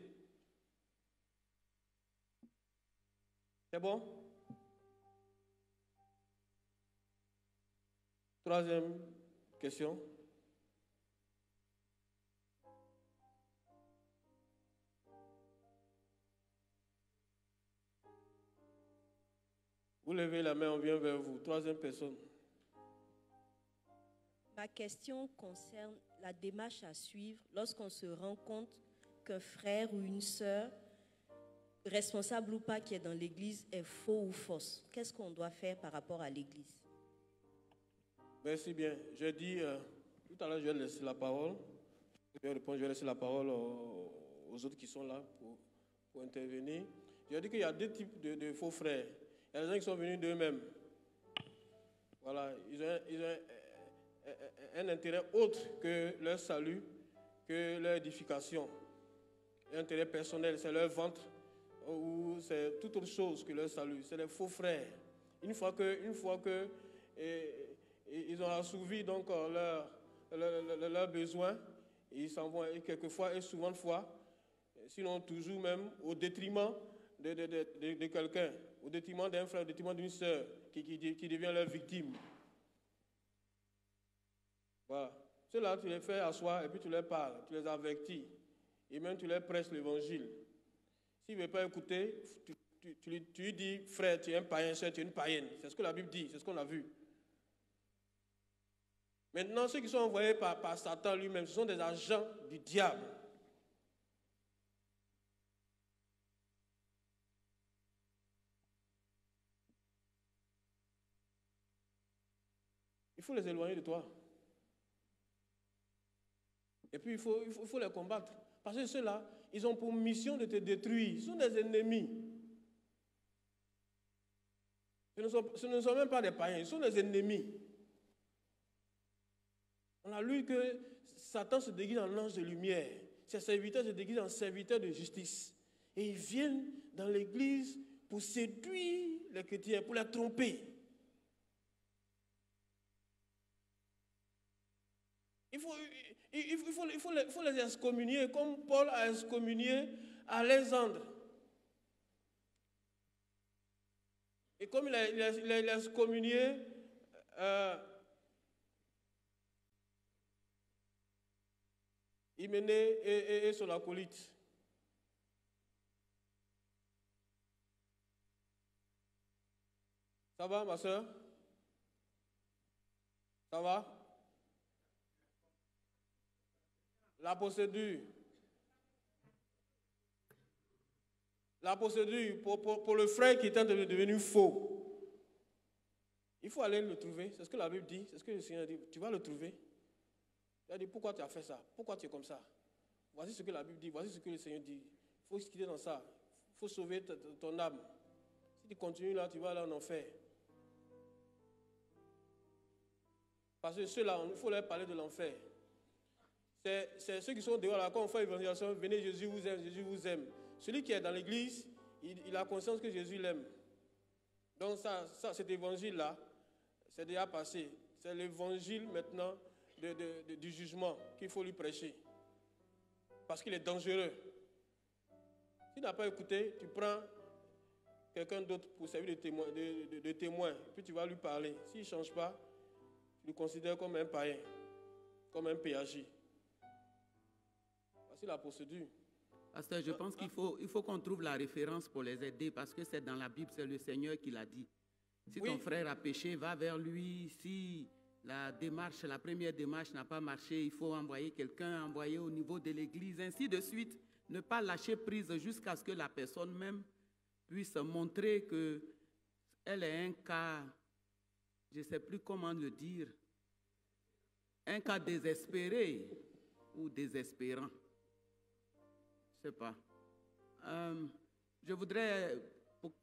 C'est bon? Troisième question. Vous levez la main, on vient vers vous. Troisième personne. Ma question concerne la démarche à suivre lorsqu'on se rend compte qu'un frère ou une sœur, responsable ou pas, qui est dans l'église, est faux ou fausse. Qu'est-ce qu'on doit faire par rapport à l'église? Merci bien. Je dis, tout à l'heure, je vais laisser la parole. Je vais répondre, je vais laisser la parole aux autres qui sont là pour intervenir. Je dis qu'il y a deux types de faux frères. Il y a des gens qui sont venus d'eux-mêmes. Voilà, ils ont un intérêt autre que leur salut, que leur édification. Un intérêt personnel, c'est leur ventre, ou c'est toute autre chose que leur salut. C'est les faux frères. Une fois que ils ont assouvi donc leurs besoins, ils s'en vont, et quelquefois et souvent de fois, sinon toujours même au détriment de quelqu'un, au détriment d'un frère, au détriment d'une sœur qui devient leur victime. Voilà. Ceux-là, tu les fais asseoir et puis tu leur parles, tu les avertis. Et même tu leur prêches l'évangile. S'il ne veut pas écouter, tu lui dis, frère, tu es un païen, sœur, tu es une païenne. C'est ce que la Bible dit, c'est ce qu'on a vu. Maintenant, ceux qui sont envoyés par Satan lui-même, ce sont des agents du diable. il faut les éloigner de toi. Et puis il faut les combattre. Parce que ceux-là, ils ont pour mission de te détruire. Ils sont des ennemis. Ce ne sont même pas des païens, ils sont des ennemis. On a lu que Satan se déguise en ange de lumière. Ses serviteurs se déguisent en serviteurs de justice. Et ils viennent dans l'église pour séduire les chrétiens, pour les tromper. Il faut les excommunier, comme Paul a excommunié Alexandre. Et comme il a excommunié Hyménée et son acolyte. Ça va, ma soeur? Ça va? La procédure. La procédure pour le frère qui est devenu faux. Il faut aller le trouver. C'est ce que la Bible dit. C'est ce que le Seigneur dit. Tu vas le trouver. Il a dit, pourquoi tu as fait ça? Pourquoi tu es comme ça? Voici ce que la Bible dit. Voici ce que le Seigneur dit. Il faut se quitter dans ça. Il faut sauver ton âme. Si tu continues là, tu vas aller en enfer. Parce que ceux-là, il faut leur parler de l'enfer. C'est ceux qui sont dehors là, quand on fait l'évangélisation, venez, Jésus vous aime, Jésus vous aime. Celui qui est dans l'église, il a conscience que Jésus l'aime. Donc ça, cet évangile-là, c'est déjà passé. C'est l'évangile maintenant du jugement qu'il faut lui prêcher. Parce qu'il est dangereux. S'il n'a pas écouté, tu prends quelqu'un d'autre pour servir de témoin, puis tu vas lui parler. S'il ne change pas, tu le considères comme un païen, comme un péage. Voici la procédure. Pasteur, je pense qu'il faut qu'on trouve la référence pour les aider, parce que c'est dans la Bible, c'est le Seigneur qui l'a dit. Si ton frère a péché, va vers lui. Si la première démarche n'a pas marché, il faut envoyer quelqu'un, envoyer au niveau de l'église, ainsi de suite. Ne pas lâcher prise jusqu'à ce que la personne même puisse montrer qu'elle est un cas, je ne sais plus comment le dire, un cas désespéré ou désespérant. Je ne sais pas. Je voudrais,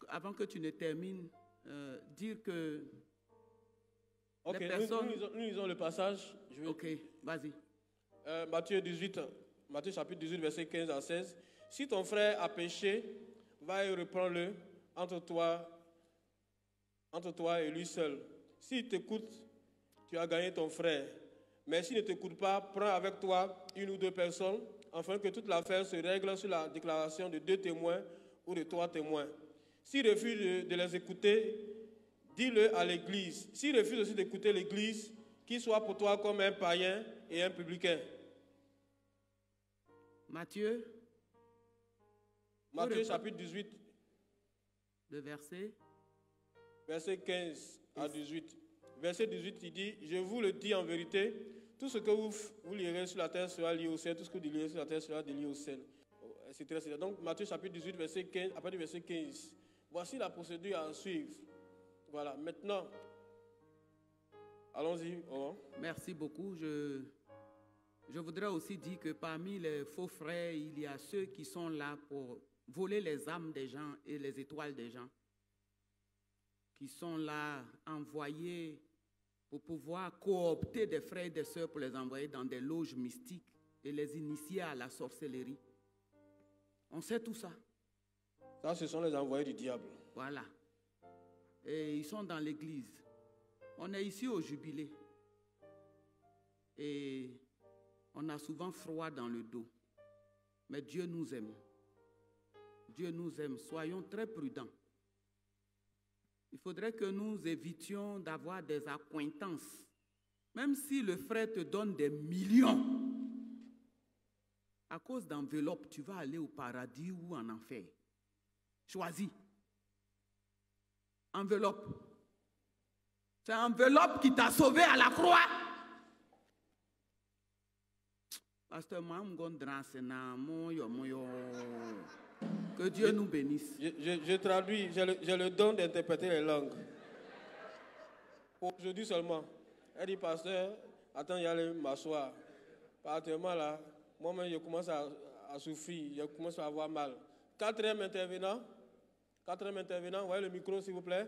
avant que tu ne termines, dire que ok, les personnes... nous lisons le passage. Ok, vas-y. Matthieu chapitre 18, verset 15 à 16. Si ton frère a péché, va et reprends-le entre toi et lui seul. S'il t'écoute, tu as gagné ton frère. Mais s'il ne t'écoute pas, prends avec toi une ou deux personnes, afin que toute l'affaire se règle sur la déclaration de 2 témoins ou de 3 témoins. S'il refuse de les écouter, dis-le à l'église. S'il refuse aussi d'écouter l'église, qu'il soit pour toi comme un païen et un publicain. Matthieu chapitre 18. Le verset 15 à 18. Verset 18, il dit, je vous le dis en vérité, tout ce que vous lirez sur la terre sera lié au ciel, tout ce que vous lirez sur la terre sera lié au ciel. Etc. Donc Matthieu chapitre 18, verset 15, à partir du verset 15. Voici la procédure à suivre. Voilà, maintenant, allons-y. Merci beaucoup. Je voudrais aussi dire que parmi les faux frères, il y a ceux qui sont là pour voler les âmes des gens et les étoiles des gens, qui sont là envoyés pour pouvoir coopter des frères et des sœurs pour les envoyer dans des loges mystiques et les initier à la sorcellerie. On sait tout ça. Ça, ce sont les envoyés du diable. Voilà. Et ils sont dans l'église. On est ici au jubilé. Et on a souvent froid dans le dos. Mais Dieu nous aime. Dieu nous aime. Soyons très prudents. Il faudrait que nous évitions d'avoir des accointances. Même si le frère te donne des millions, à cause d'enveloppe, tu vas aller au paradis ou en enfer. Choisis. Enveloppe. C'est enveloppe qui t'a sauvé à la croix. Pasteur, que Dieu nous bénisse. Je traduis, j'ai le don d'interpréter les langues. Aujourd'hui seulement. Elle dit, pasteur, attends, il y a m'asseoir. Particulièrement là, moi-même, je commence à souffrir, je commence à avoir mal. Quatrième intervenant, envoyez le micro, s'il vous plaît.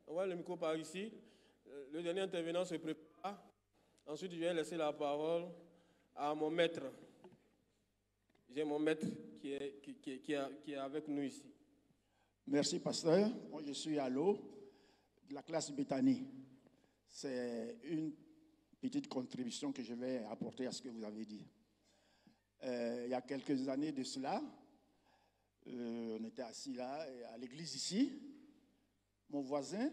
Envoyez le micro par ici. Le dernier intervenant se prépare. Ensuite, je vais laisser la parole à mon maître. J'ai mon maître qui est avec nous ici. Merci, pasteur. Moi, je suis Allo, de la classe Bethany. C'est une petite contribution que je vais apporter à ce que vous avez dit. Il y a quelques années de cela, on était assis là, à l'église ici. Mon voisin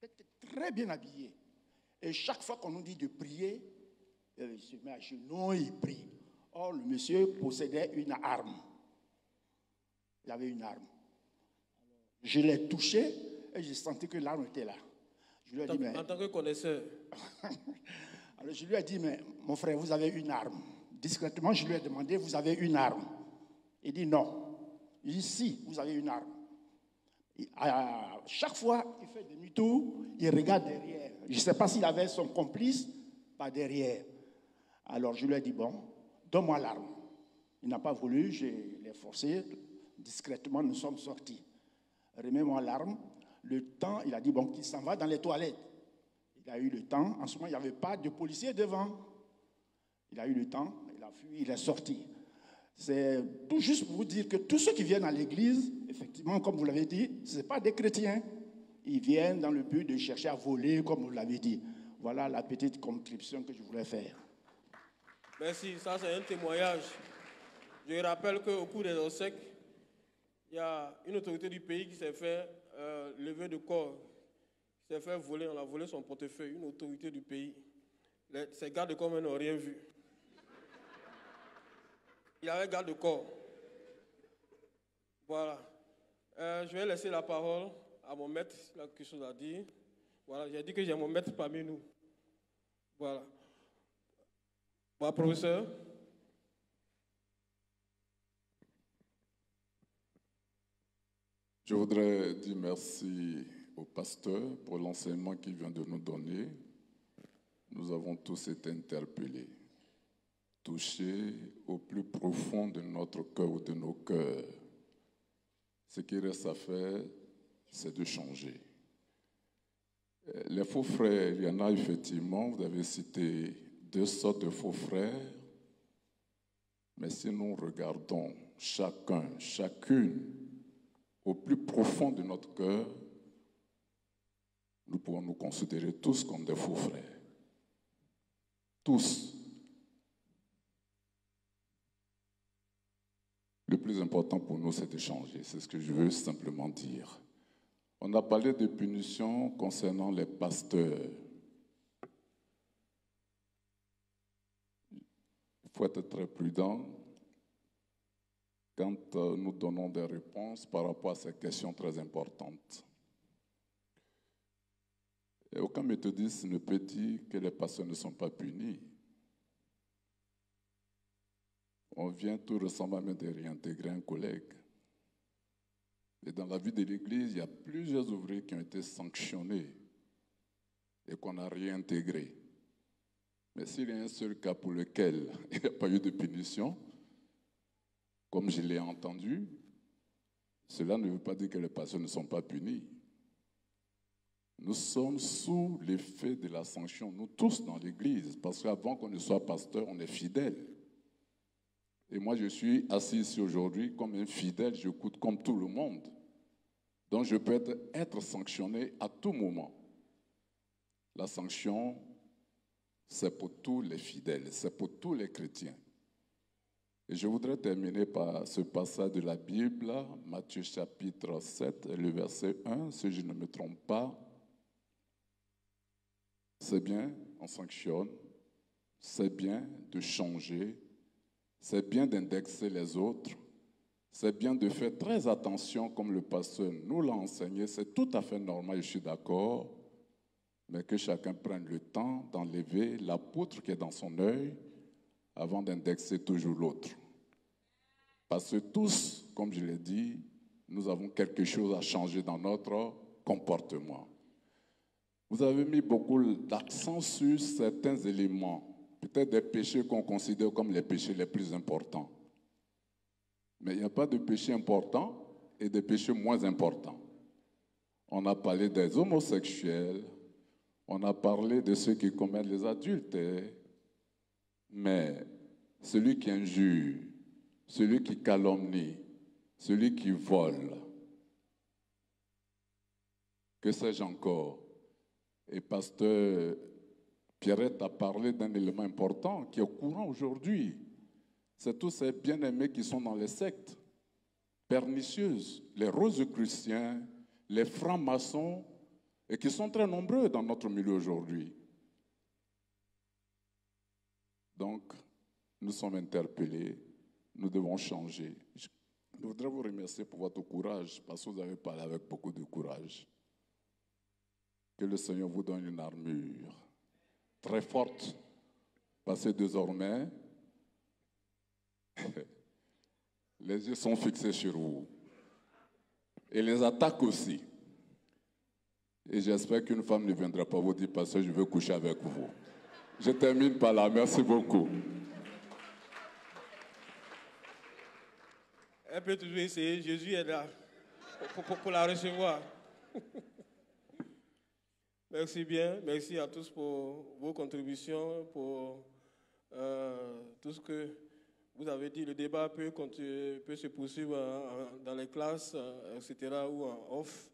était très bien habillé. Et chaque fois qu'on nous dit de prier, il se met à genoux et il prie. Or, le monsieur possédait une arme. Il avait une arme. Je l'ai touché et j'ai senti que l'arme était là. Je lui ai dit, mais... En tant que connaisseur. Alors je lui ai dit, mais mon frère, vous avez une arme. Discrètement, je lui ai demandé, vous avez une arme? Il dit non. Il dit si, vous avez une arme. À chaque fois qu'il fait demi-tour, il regarde derrière. Je ne sais pas s'il avait son complice par derrière. Alors je lui ai dit, bon, donne-moi l'arme. Il n'a pas voulu, je l'ai forcé. Discrètement, nous sommes sortis. Remets-moi l'arme. Le temps, il a dit, bon, qu'il s'en va dans les toilettes. Il a eu le temps. En ce moment, il n'y avait pas de policier devant. Il a eu le temps, il a fui, il est sorti. C'est tout juste pour vous dire que tous ceux qui viennent à l'église, effectivement, comme vous l'avez dit, ce n'est pas des chrétiens. Ils viennent dans le but de chercher à voler, comme vous l'avez dit. Voilà la petite contribution que je voulais faire. Merci, ça c'est un témoignage. Je rappelle qu'au cours des obsèques, il y a une autorité du pays qui s'est fait lever de corps, qui s'est fait voler, on a volé son portefeuille, une autorité du pays. Ces gardes de corps n'ont rien vu. Il avait garde de corps. Voilà. Je vais laisser la parole à mon maître, s'il a quelque chose à dire. Voilà, j'ai dit que j'ai mon maître parmi nous. Voilà. Voilà, professeur. Je voudrais dire merci au pasteur pour l'enseignement qu'il vient de nous donner. Nous avons tous été interpellés, touchés au plus profond de notre cœur ou de nos cœurs. Ce qui reste à faire, c'est de changer. Les faux frères, il y en a effectivement, vous avez cité 2 sortes de faux frères, mais si nous regardons chacune, au plus profond de notre cœur, nous pouvons nous considérer tous comme des faux frères. Tous. Le plus important pour nous, c'est de changer. C'est ce que je veux simplement dire. On a parlé de punitions concernant les pasteurs. Il faut être très prudent quand nous donnons des réponses par rapport à ces questions très importantes. Et aucun méthodiste ne peut dire que les pasteurs ne sont pas punis. On vient tout récemment même de réintégrer un collègue. Et dans la vie de l'Église, il y a plusieurs ouvriers qui ont été sanctionnés et qu'on a réintégrés. Mais s'il y a un seul cas pour lequel il n'y a pas eu de punition, comme je l'ai entendu, cela ne veut pas dire que les pasteurs ne sont pas punis. Nous sommes sous l'effet de la sanction, nous tous dans l'Église, parce qu'avant qu'on ne soit pasteur, on est fidèle. Et moi, je suis assis ici aujourd'hui comme un fidèle, j'écoute comme tout le monde. Donc, je peux être sanctionné à tout moment. La sanction, c'est pour tous les fidèles, c'est pour tous les chrétiens. Et je voudrais terminer par ce passage de la Bible, Matthieu chapitre 7, le verset 1, si je ne me trompe pas. C'est bien, on sanctionne, c'est bien de changer, c'est bien d'indexer les autres, c'est bien de faire très attention, comme le pasteur nous l'a enseigné, c'est tout à fait normal, je suis d'accord, mais que chacun prenne le temps d'enlever la poutre qui est dans son œil avant d'indexer toujours l'autre. Parce que tous, comme je l'ai dit, nous avons quelque chose à changer dans notre comportement. Vous avez mis beaucoup d'accent sur certains éléments, peut-être des péchés qu'on considère comme les péchés les plus importants. Mais il n'y a pas de péchés importants et de péchés moins importants. On a parlé des homosexuels, on a parlé de ceux qui commettent les adultères, mais celui qui injure, celui qui calomnie, celui qui vole, que sais-je encore? Et pasteur Pierrette a parlé d'un élément important qui est courant aujourd'hui. C'est tous ces bien-aimés qui sont dans les sectes pernicieuses, les rosicruciens, les francs-maçons, et qui sont très nombreux dans notre milieu aujourd'hui. Donc, nous sommes interpellés, nous devons changer. Je voudrais vous remercier pour votre courage, parce que vous avez parlé avec beaucoup de courage. Que le Seigneur vous donne une armure très forte, parce que désormais, les yeux sont fixés sur vous. Et les attaques aussi. Et j'espère qu'une femme ne viendra pas vous dire, parce que je veux coucher avec vous. Je termine par là. Merci beaucoup. Elle peut toujours essayer. Jésus est là pour la recevoir. Merci bien. Merci à tous pour vos contributions, pour tout ce que vous avez dit. Le débat peut se poursuivre dans les classes, etc., ou en off.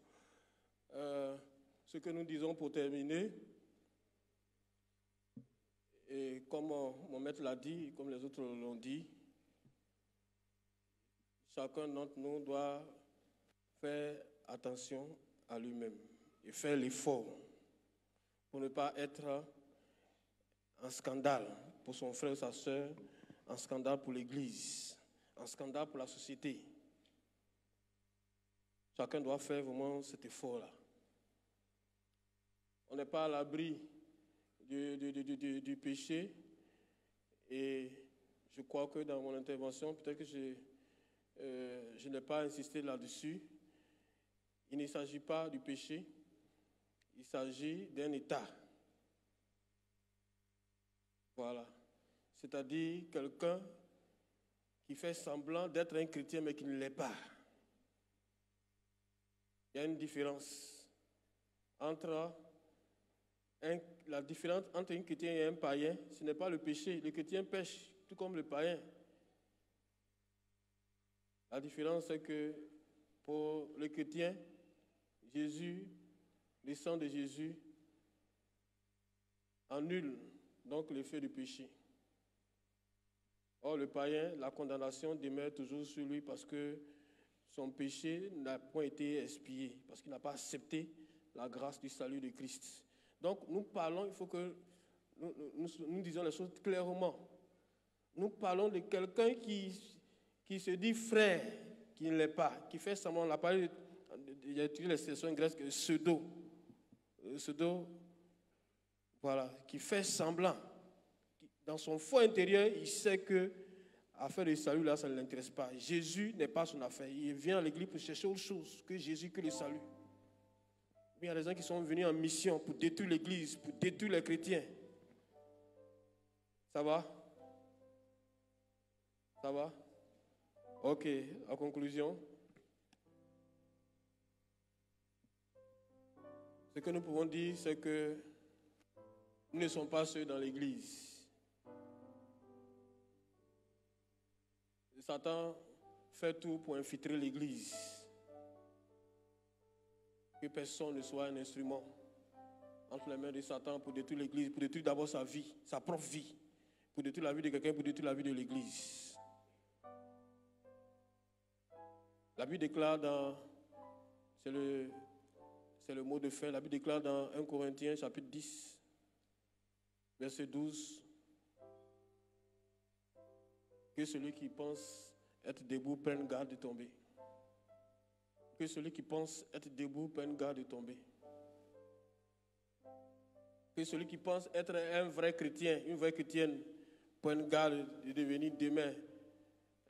Ce que nous disons pour terminer, et comme mon maître l'a dit, comme les autres l'ont dit, chacun d'entre nous doit faire attention à lui-même et faire l'effort pour ne pas être en scandale pour son frère ou sa soeur, en scandale pour l'Église, en scandale pour la société. Chacun doit faire vraiment cet effort-là. On n'est pas à l'abri du péché, et je crois que dans mon intervention, peut-être que je n'ai pas insisté là-dessus. Il ne s'agit pas du péché, il s'agit d'un état. Voilà. C'est-à-dire quelqu'un qui fait semblant d'être un chrétien mais qui ne l'est pas. Il y a une différence entre la différence entre un chrétien et un païen, ce n'est pas le péché. Le chrétien pêche, tout comme le païen. La différence, c'est que pour le chrétien, Jésus, le sang de Jésus, annule donc l'effet du péché. Or, le païen, la condamnation demeure toujours sur lui parce que son péché n'a point été expié, parce qu'il n'a pas accepté la grâce du salut de Christ. Donc, nous parlons, il faut que nous disions les choses clairement. Nous parlons de quelqu'un qui se dit frère, qui ne l'est pas, qui fait semblant. On a parlé, il y a utilisé l'expression grecque pseudo. Pseudo, voilà, qui fait semblant. Dans son fond intérieur, il sait que l'affaire du salut, là, ça ne l'intéresse pas. Jésus n'est pas son affaire. Il vient à l'église pour chercher autre chose que Jésus, que le salut. Il y a des gens qui sont venus en mission pour détruire l'église, pour détruire les chrétiens. Ça va? Ça va? Ok, en conclusion, ce que nous pouvons dire, c'est que nous ne sommes pas seuls dans l'église. Satan fait tout pour infiltrer l'église. Que personne ne soit un instrument entre les mains de Satan pour détruire l'église, pour détruire d'abord sa vie, sa propre vie, pour détruire la vie de quelqu'un, pour détruire la vie de l'église. La Bible déclare c'est le mot de fin, la Bible déclare dans 1 Corinthiens chapitre 10, verset 12, que celui qui pense être debout prenne garde de tomber. Que celui qui pense être debout prenne garde de tomber. Que celui qui pense être un vrai chrétien, une vraie chrétienne, prenne garde de devenir demain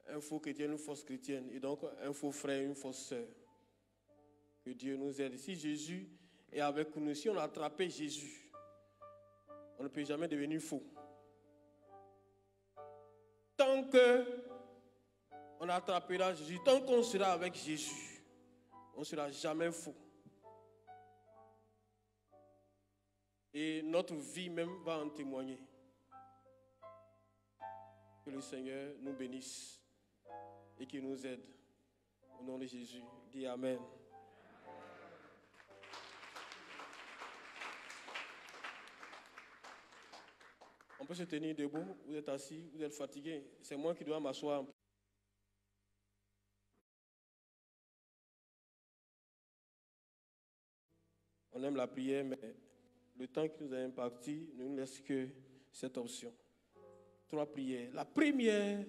un faux chrétien, une fausse chrétienne, et donc un faux frère, une fausse sœur. Que Dieu nous aide. Si Jésus est avec nous. Si on a attrapé Jésus, on ne peut jamais devenir faux. Tant qu'on attrapera Jésus, tant qu'on sera avec Jésus, on ne sera jamais faux. Et notre vie même va en témoigner. Que le Seigneur nous bénisse et qu'il nous aide. Au nom de Jésus, dis Amen. On peut se tenir debout, vous êtes assis, vous êtes fatigué. C'est moi qui dois m'asseoir. On aime la prière, mais le temps qui nous est imparti ne nous laisse que cette option. 3 prières. La première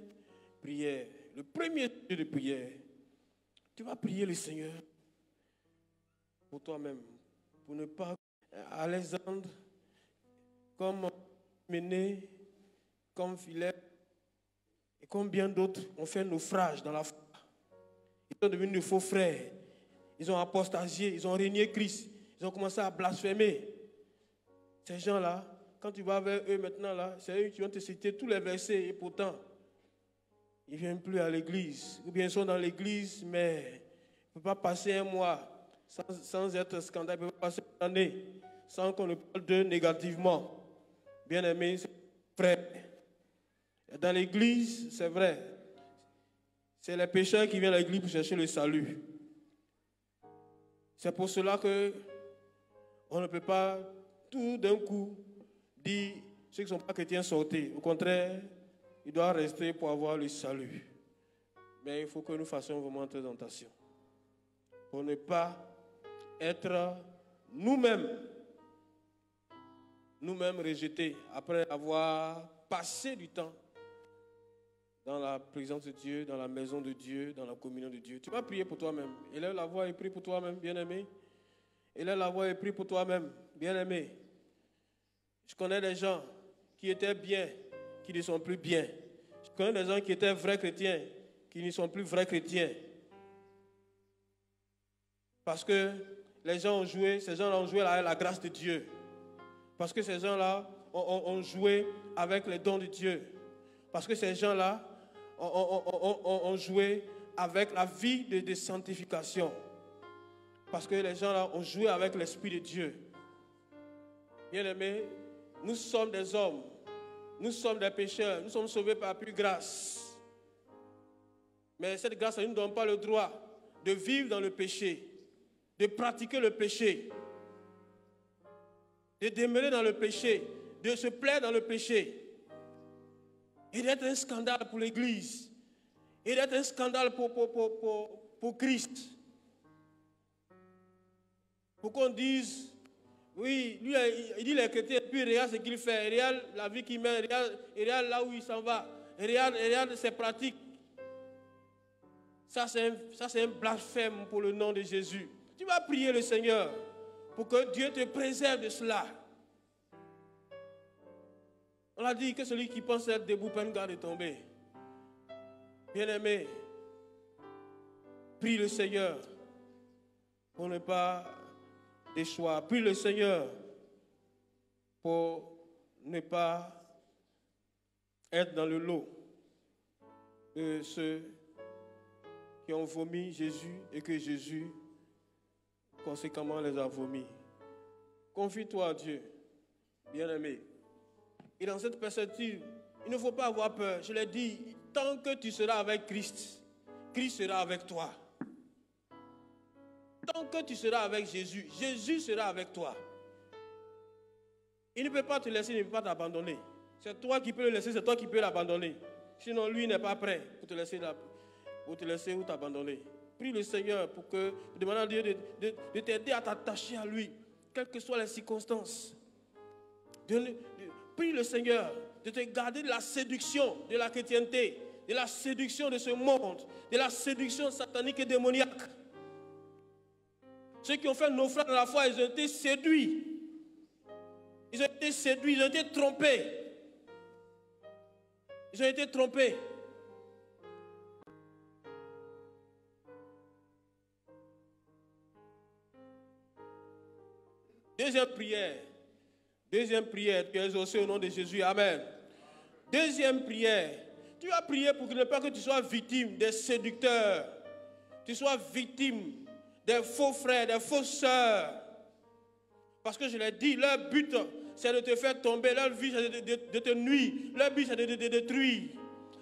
prière, le premier lieu de prière, tu vas prier le Seigneur pour toi-même, pour ne pas Alexandre, comme Méné, comme Philip et comme bien d'autres ont fait naufrage dans la foi. Ils sont devenus de faux frères. Ils ont apostasié, ils ont régné Christ. Ils ont commencé à blasphémer. Ces gens-là, quand tu vas vers eux maintenant, là, c'est eux qui vont te citer tous les versets et pourtant, ils ne viennent plus à l'église. Ou bien ils sont dans l'église, mais ils ne peuvent pas passer un mois sans être scandale. Ils ne peuvent pas passer une année sans qu'on ne parle d'eux négativement. Bien-aimés, frères, dans l'église, c'est vrai, c'est les pécheurs qui viennent à l'église pour chercher le salut. C'est pour cela que on ne peut pas tout d'un coup dire ceux qui ne sont pas chrétiens sortez. Au contraire, ils doivent rester pour avoir le salut. Mais il faut que nous fassions vraiment très attention pour ne pas être nous-mêmes rejetés après avoir passé du temps dans la présence de Dieu, dans la maison de Dieu, dans la communion de Dieu. Tu vas prier pour toi-même. Élève la voix et prie pour toi-même, bien-aimé. Élève la voix et prie pour toi-même, bien-aimé. Je connais des gens qui étaient bien, qui ne sont plus bien. Je connais des gens qui étaient vrais chrétiens, qui ne sont plus vrais chrétiens. Parce que les gens ont joué, ces gens-là ont joué avec la grâce de Dieu. Parce que ces gens-là ont joué avec les dons de Dieu. Parce que ces gens-là ont joué avec la vie de sanctification. Parce que les gens-là ont joué avec l'Esprit de Dieu. Bien-aimés, nous sommes des hommes. Nous sommes des pécheurs. Nous sommes sauvés par plus grâce. Mais cette grâce ne nous donne pas le droit de vivre dans le péché, de pratiquer le péché, de demeurer dans le péché, de se plaire dans le péché. Et d'être un scandale pour l'Église. Et d'être un scandale pour Christ. Pour qu'on dise, oui, lui, il dit les chrétiens, puis regarde ce qu'il fait, regarde la vie qu'il mène, regarde là où il s'en va, regarde ses pratiques. Ça, c'est un blasphème pour le nom de Jésus. Tu vas prier le Seigneur pour que Dieu te préserve de cela. On a dit que celui qui pense être debout peut garde de tomber. Bien-aimé, prie le Seigneur pour ne pas déchoir. Prie le Seigneur pour ne pas être dans le lot de ceux qui ont vomi Jésus et que Jésus, conséquemment, les a vomis. Confie-toi à Dieu, bien-aimé. Et dans cette perspective, il ne faut pas avoir peur. Je l'ai dit, tant que tu seras avec Christ, Christ sera avec toi. Tant que tu seras avec Jésus, Jésus sera avec toi. Il ne peut pas te laisser, il ne peut pas t'abandonner. C'est toi qui peux le laisser, c'est toi qui peux l'abandonner. Sinon, lui n'est pas prêt pour te laisser ou t'abandonner. Prie le Seigneur pour que, demande à Dieu de t'aider à t'attacher à lui, quelles que soient les circonstances. Prie le Seigneur de te garder de la séduction de la chrétienté, de la séduction de ce monde, de la séduction satanique et démoniaque. Ceux qui ont fait naufrage dans la foi, ils ont été séduits. Ils ont été séduits, ils ont été trompés. Ils ont été trompés. Deuxième prière. Deuxième prière, tu es exaucé au nom de Jésus. Amen. Deuxième prière. Tu vas prier pour ne pas que tu sois victime des séducteurs. Tu sois victime des faux frères, des fausses sœurs. Parce que je l'ai dit, leur but, c'est de te faire tomber. Leur but, c'est de te nuire. Leur but, c'est de te détruire.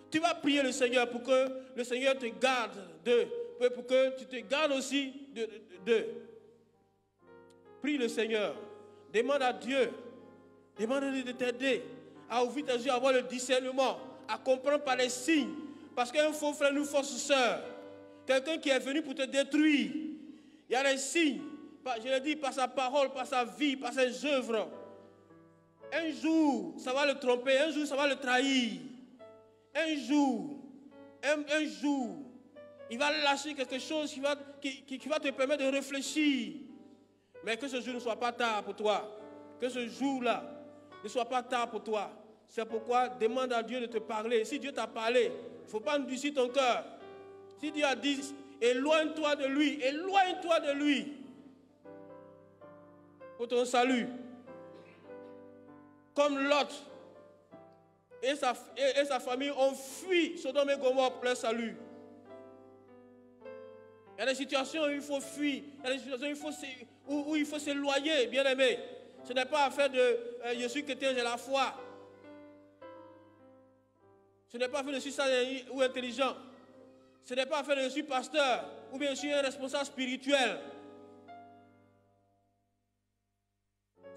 Tu vas prier le Seigneur pour que le Seigneur te garde d'eux. Pour que tu te gardes aussi d'eux. Prie le Seigneur. Demande à Dieu. Demande de t'aider à ouvrir tes yeux, à avoir le discernement, à comprendre par les signes. Parce qu'un faux frère, une fausse sœur, quelqu'un qui est venu pour te détruire, il y a les signes. Je l'ai dit, par sa parole, par sa vie, par ses œuvres. Un jour, ça va le tromper. Un jour, ça va le trahir. Un jour, il va lâcher quelque chose qui va te permettre de réfléchir. Mais que ce jour ne soit pas tard pour toi. Que ce jour-là ne soit pas tard pour toi. C'est pourquoi demande à Dieu de te parler. Si Dieu t'a parlé, il ne faut pas endurcir ton cœur. Si Dieu a dit, éloigne-toi de lui, éloigne-toi de lui. Pour ton salut. Comme Lot et sa famille ont fui Sodome et Gomorrhe pour leur salut. Il y a des situations où il faut fuir. Il y a des situations où il faut s'éloigner, bien aimé. Ce n'est pas affaire de je suis chrétien, j'ai la foi. Ce n'est pas affaire de je suis sage ou intelligent. Ce n'est pas affaire de je suis pasteur ou bien je suis un responsable spirituel.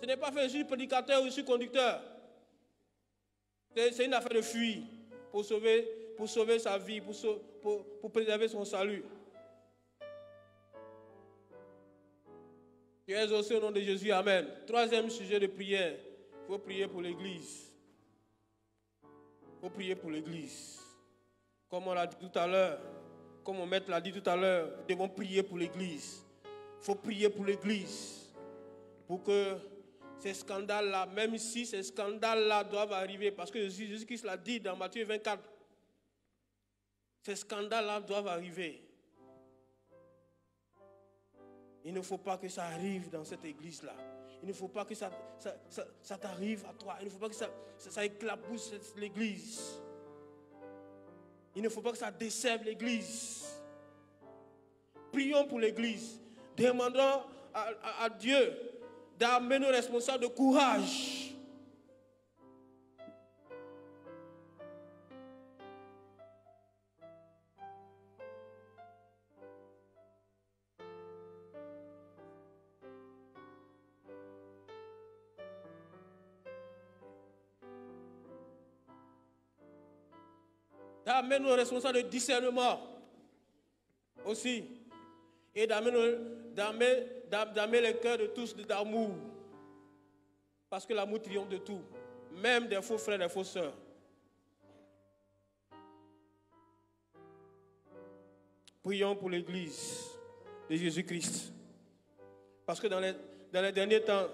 Ce n'est pas affaire de je suis prédicateur ou je suis conducteur. C'est une affaire de fuir pour sauver sa vie, pour préserver son salut. Tu es exaucé au nom de Jésus. Amen. Troisième sujet de prière. Il faut prier pour l'Église. Il faut prier pour l'Église. Comme on l'a dit tout à l'heure, comme mon maître l'a dit tout à l'heure, nous devons prier pour l'Église. Il faut prier pour l'Église. Pour que ces scandales-là, même si ces scandales-là doivent arriver, parce que Jésus-Christ l'a dit dans Matthieu 24, ces scandales-là doivent arriver. Il ne faut pas que ça arrive dans cette église-là. Il ne faut pas que ça t'arrive à toi. Il ne faut pas que ça éclabousse l'église. Il ne faut pas que ça dessève l'église. Prions pour l'église. Demandons à Dieu d'amener nos responsables de courage. D'amener nos responsables de discernement aussi. Et d'amener les cœurs de tous d'amour. Parce que l'amour triomphe de tout. Même des faux frères et des fausses sœurs. Prions pour l'Église de Jésus-Christ. Parce que dans les derniers temps,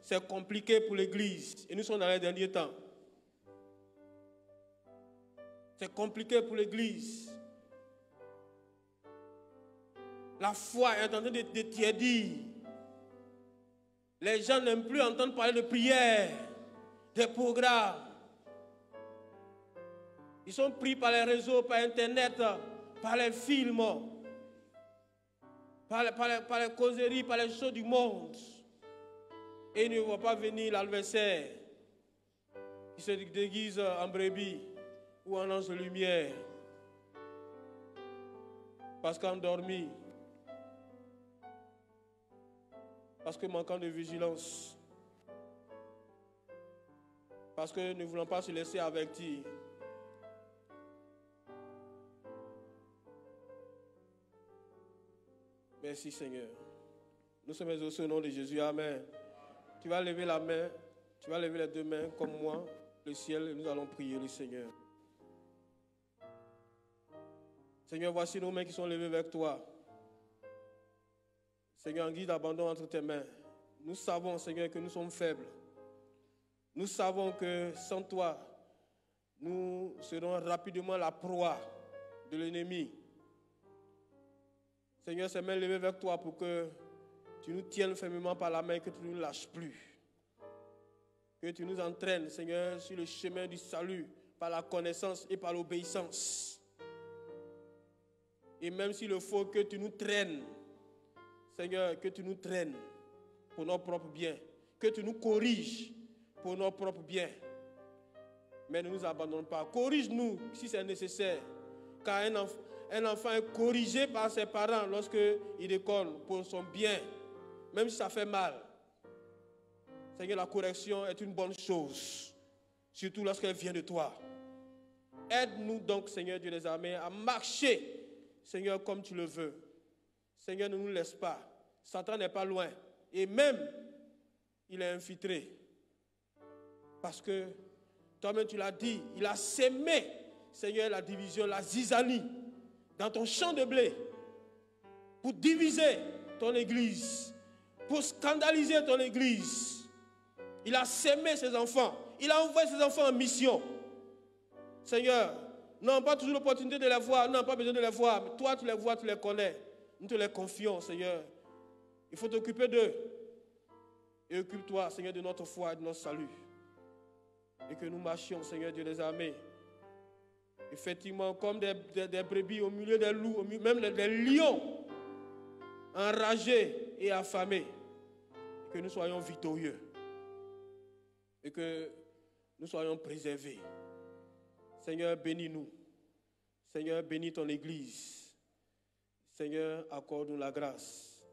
c'est compliqué pour l'Église. Et nous sommes dans les derniers temps. C'est compliqué pour l'Église. La foi est en train de tiédir. Les gens n'aiment plus entendre parler de prière, des programmes. Ils sont pris par les réseaux, par Internet, par les films, par les causeries, par les choses du monde. Et ils ne voient pas venir l'adversaire qui se déguise en brebis ou en ange de lumière. Parce qu'endormi, parce que manquant de vigilance, parce que ne voulant pas se laisser avertir. Merci Seigneur. Nous sommes exaucés au nom de Jésus. Amen. Tu vas lever la main, tu vas lever les deux mains comme moi, le ciel, et nous allons prier le Seigneur. Seigneur, voici nos mains qui sont levées vers toi. Seigneur, en guide d'abandon entre tes mains. Nous savons, Seigneur, que nous sommes faibles. Nous savons que sans toi, nous serons rapidement la proie de l'ennemi. Seigneur, ces mains levées vers toi pour que tu nous tiennes fermement par la main, que tu ne nous lâches plus. Que tu nous entraînes, Seigneur, sur le chemin du salut, par la connaissance et par l'obéissance. Et même s'il le faut, que tu nous traînes, Seigneur, que tu nous traînes pour notre propre bien, que tu nous corriges pour notre propre bien. Mais ne nous abandonne pas. Corrige-nous si c'est nécessaire. Car un enfant est corrigé par ses parents lorsqu'il déconne pour son bien, même si ça fait mal. Seigneur, la correction est une bonne chose, surtout lorsqu'elle vient de toi. Aide-nous donc, Seigneur Dieu des armées, à marcher, Seigneur, comme tu le veux. Seigneur, ne nous laisse pas. Satan n'est pas loin. Et même, il est infiltré. Parce que, toi-même tu l'as dit, il a sémé, Seigneur, la division, la zizanie, dans ton champ de blé, pour diviser ton église, pour scandaliser ton église. Il a sémé ses enfants. Il a envoyé ses enfants en mission. Seigneur, nous n'avons pas toujours l'opportunité de les voir, nous n'avons pas besoin de les voir. Mais toi, tu les vois, tu les connais. Nous te les confions, Seigneur. Il faut t'occuper d'eux. Et occupe-toi, Seigneur, de notre foi et de notre salut. Et que nous marchions, Seigneur Dieu des armées, effectivement, comme des brebis au milieu des loups, même des lions, enragés et affamés. Et que nous soyons victorieux. Et que nous soyons préservés. Seigneur, bénis-nous. Seigneur, bénis ton Église. Seigneur, accorde-nous la grâce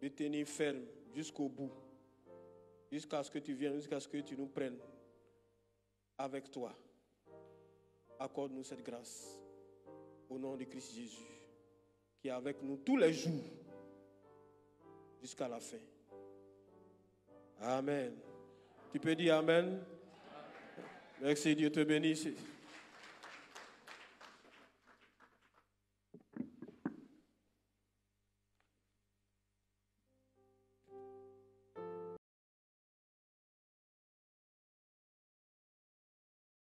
de tenir ferme jusqu'au bout, jusqu'à ce que tu viennes, jusqu'à ce que tu nous prennes avec toi. Accorde-nous cette grâce au nom de Christ Jésus, qui est avec nous tous les jours jusqu'à la fin. Amen. Tu peux dire Amen. Merci, Dieu te bénisse.